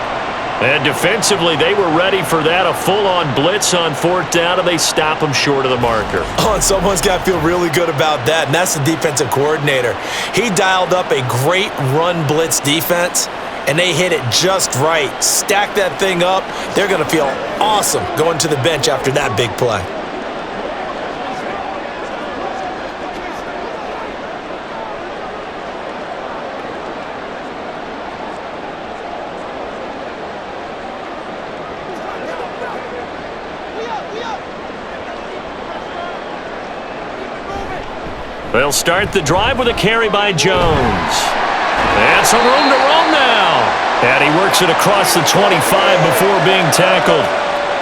And defensively, they were ready for that, a full-on blitz on 4th down, and they stop them short of the marker. Oh, and someone's got to feel really good about that, and that's the defensive coordinator. He dialed up a great run blitz defense, and they hit it just right. Stack that thing up. They're going to feel awesome going to the bench after that big play. They'll start the drive with a carry by Jones. And some room to roam now. And he works it across the 25 before being tackled.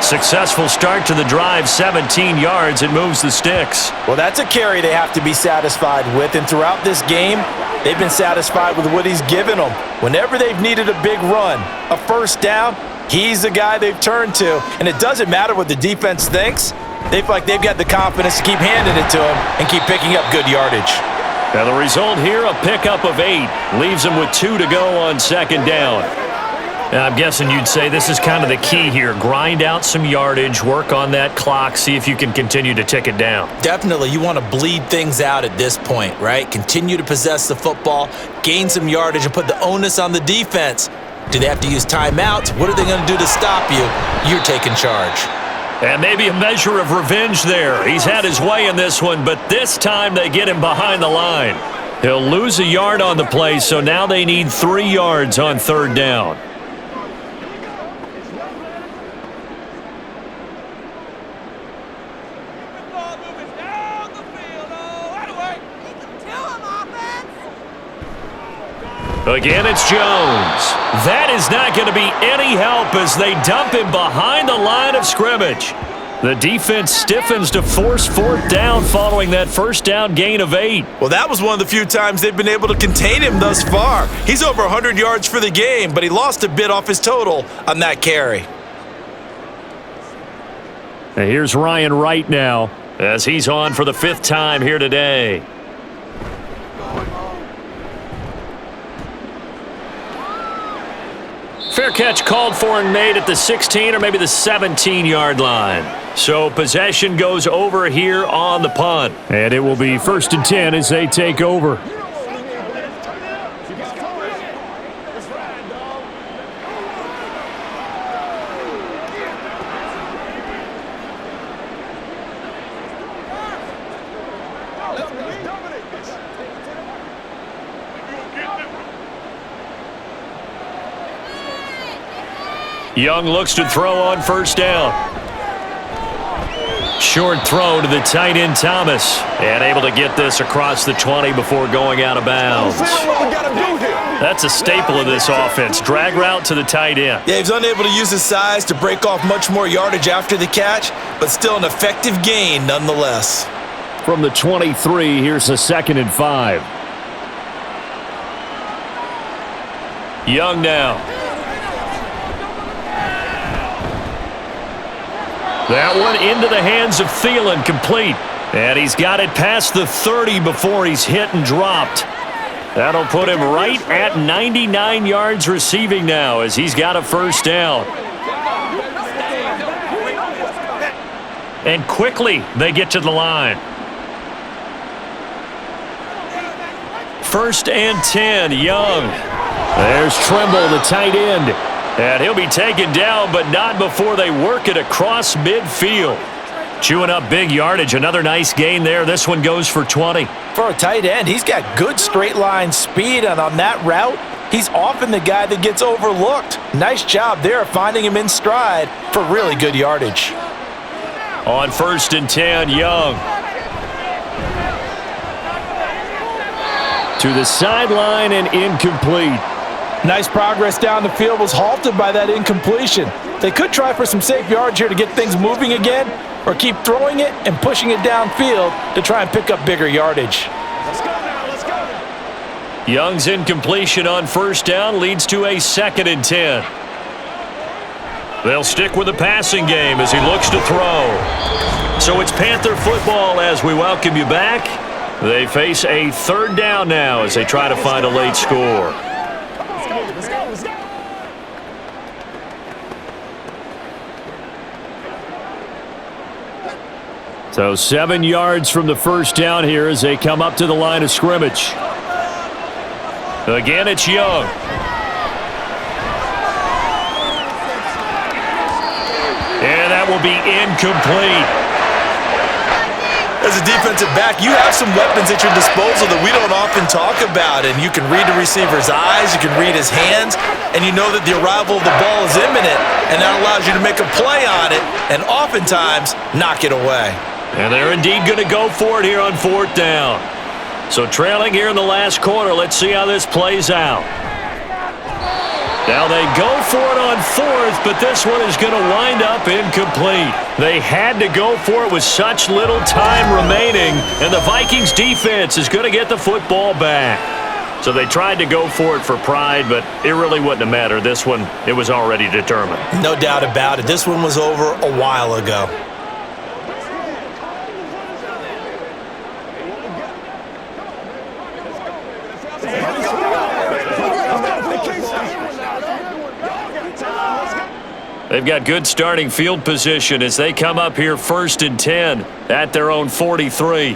Successful start to the drive, 17 yards. It moves the sticks. Well, that's a carry they have to be satisfied with, and throughout this game, they've been satisfied with what he's given them. Whenever they've needed a big run, a first down, he's the guy they've turned to, and it doesn't matter what the defense thinks. They feel like they've got the confidence to keep handing it to him and keep picking up good yardage. Now the result here, a pickup of 8. Leaves them with 2 to go on second down. And I'm guessing you'd say this is kind of the key here. Grind out some yardage, work on that clock, see if you can continue to tick it down. Definitely. You want to bleed things out at this point, right? Continue to possess the football, gain some yardage, and put the onus on the defense. Do they have to use timeouts? What are they going to do to stop you? You're taking charge. And maybe a measure of revenge there. He's had his way in this one, but this time they get him behind the line. He'll lose a yard on the play, so now they need 3 yards on third down. Again, it's Jones. That is not going to be any help as they dump him behind the line of scrimmage. The defense stiffens to force fourth down following that first down gain of 8. Well, that was one of the few times they've been able to contain him thus far. He's over 100 yards for the game, but he lost a bit off his total on that carry. And here's Ryan Wright now as he's on for the 5th time here today. Fair catch called for and made at the 16 or maybe the 17-yard line. So possession goes over here on the punt. And it will be 1st and 10 as they take over. Young looks to throw on first down. Short throw to the tight end Thomas. And able to get this across the 20 before going out of bounds. That's a staple of this offense. Drag route to the tight end. Yeah, he's unable to use his size to break off much more yardage after the catch, but still an effective gain nonetheless. From the 23, here's a 2nd and 5. Young now. That one into the hands of Thielen, complete. And he's got it past the 30 before he's hit and dropped. That'll put him right at 99 yards receiving now as he's got a first down. And quickly they get to the line. 1st and 10, Young. There's Trimble, the tight end. And he'll be taken down, but not before they work it across midfield. Chewing up big yardage. Another nice gain there. This one goes for 20. For a tight end, he's got good straight line speed, and on that route, he's often the guy that gets overlooked. Nice job there finding him in stride for really good yardage. On 1st and 10, Young. To the sideline and incomplete. Nice progress down the field, was halted by that incompletion. They could try for some safe yards here to get things moving again, or keep throwing it and pushing it downfield to try and pick up bigger yardage. Young's incompletion on first down leads to a 2nd and 10. They'll stick with the passing game as he looks to throw. So it's Panther football as we welcome you back. They face a 3rd down now as they try to find a late score. So 7 yards from the first down here as they come up to the line of scrimmage. Again, it's Young. And that will be incomplete. As a defensive back, you have some weapons at your disposal that we don't often talk about, and you can read the receiver's eyes, you can read his hands, and you know that the arrival of the ball is imminent, and that allows you to make a play on it and oftentimes knock it away. And they're indeed going to go for it here on 4th down. So trailing here in the last quarter, let's see how this plays out. Now they go for it on fourth, but this one is going to wind up incomplete. They had to go for it with such little time remaining, and the Vikings defense is going to get the football back. So they tried to go for it for pride, but it really wouldn't have mattered. This one, it was already determined. No doubt about it. This one was over a while ago. They've got good starting field position as they come up here 1st and 10 at their own 43.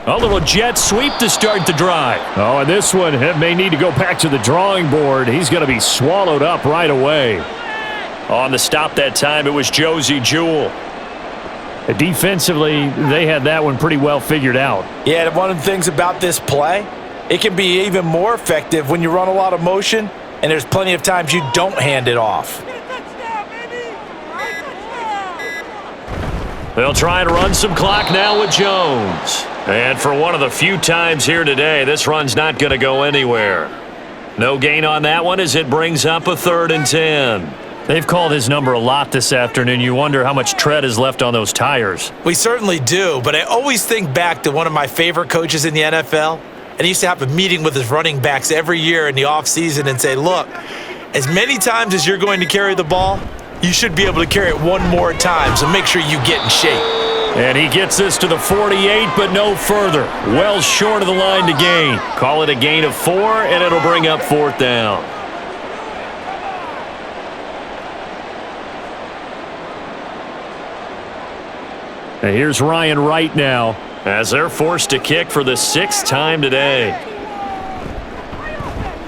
A little jet sweep to start the drive. Oh, and this one may need to go back to the drawing board. He's going to be swallowed up right away. On the stop that time, it was Josie Jewell. Defensively, they had that one pretty well figured out. Yeah, one of the things about this play, it can be even more effective when you run a lot of motion, and there's plenty of times you don't hand it off. They'll try to run some clock now with Jones. And for one of the few times here today, this run's not going to go anywhere. No gain on that one as it brings up a 3rd and 10. They've called his number a lot this afternoon. You wonder how much tread is left on those tires. We certainly do, but I always think back to one of my favorite coaches in the NFL. And he used to have a meeting with his running backs every year in the offseason and say, look, as many times as you're going to carry the ball, you should be able to carry it one more time, so make sure you get in shape. And he gets this to the 48, but no further. Well short of the line to gain. Call it a gain of 4, and it'll bring up 4th down. And here's Ryan Wright now, as they're forced to kick for the 6th time today.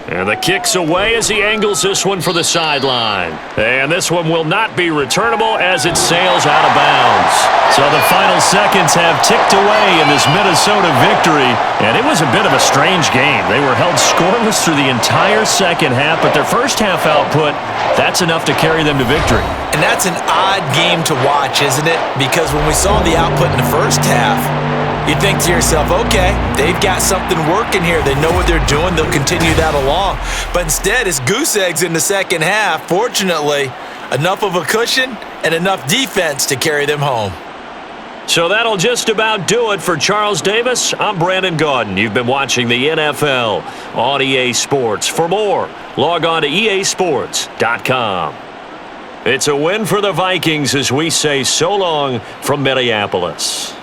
And the kick's away as he angles this one for the sideline. And this one will not be returnable as it sails out of bounds. So the final seconds have ticked away in this Minnesota victory. And it was a bit of a strange game. They were held scoreless through the entire second half, but their first half output, that's enough to carry them to victory. And that's an odd game to watch, isn't it? Because when we saw the output in the first half, you think to yourself, okay, they've got something working here. They know what they're doing. They'll continue that along. But instead, it's goose eggs in the second half. Fortunately, enough of a cushion and enough defense to carry them home. So that'll just about do it for Charles Davis. I'm Brandon Gaudin. You've been watching the NFL on EA Sports. For more, log on to easports.com. It's a win for the Vikings as we say so long from Minneapolis.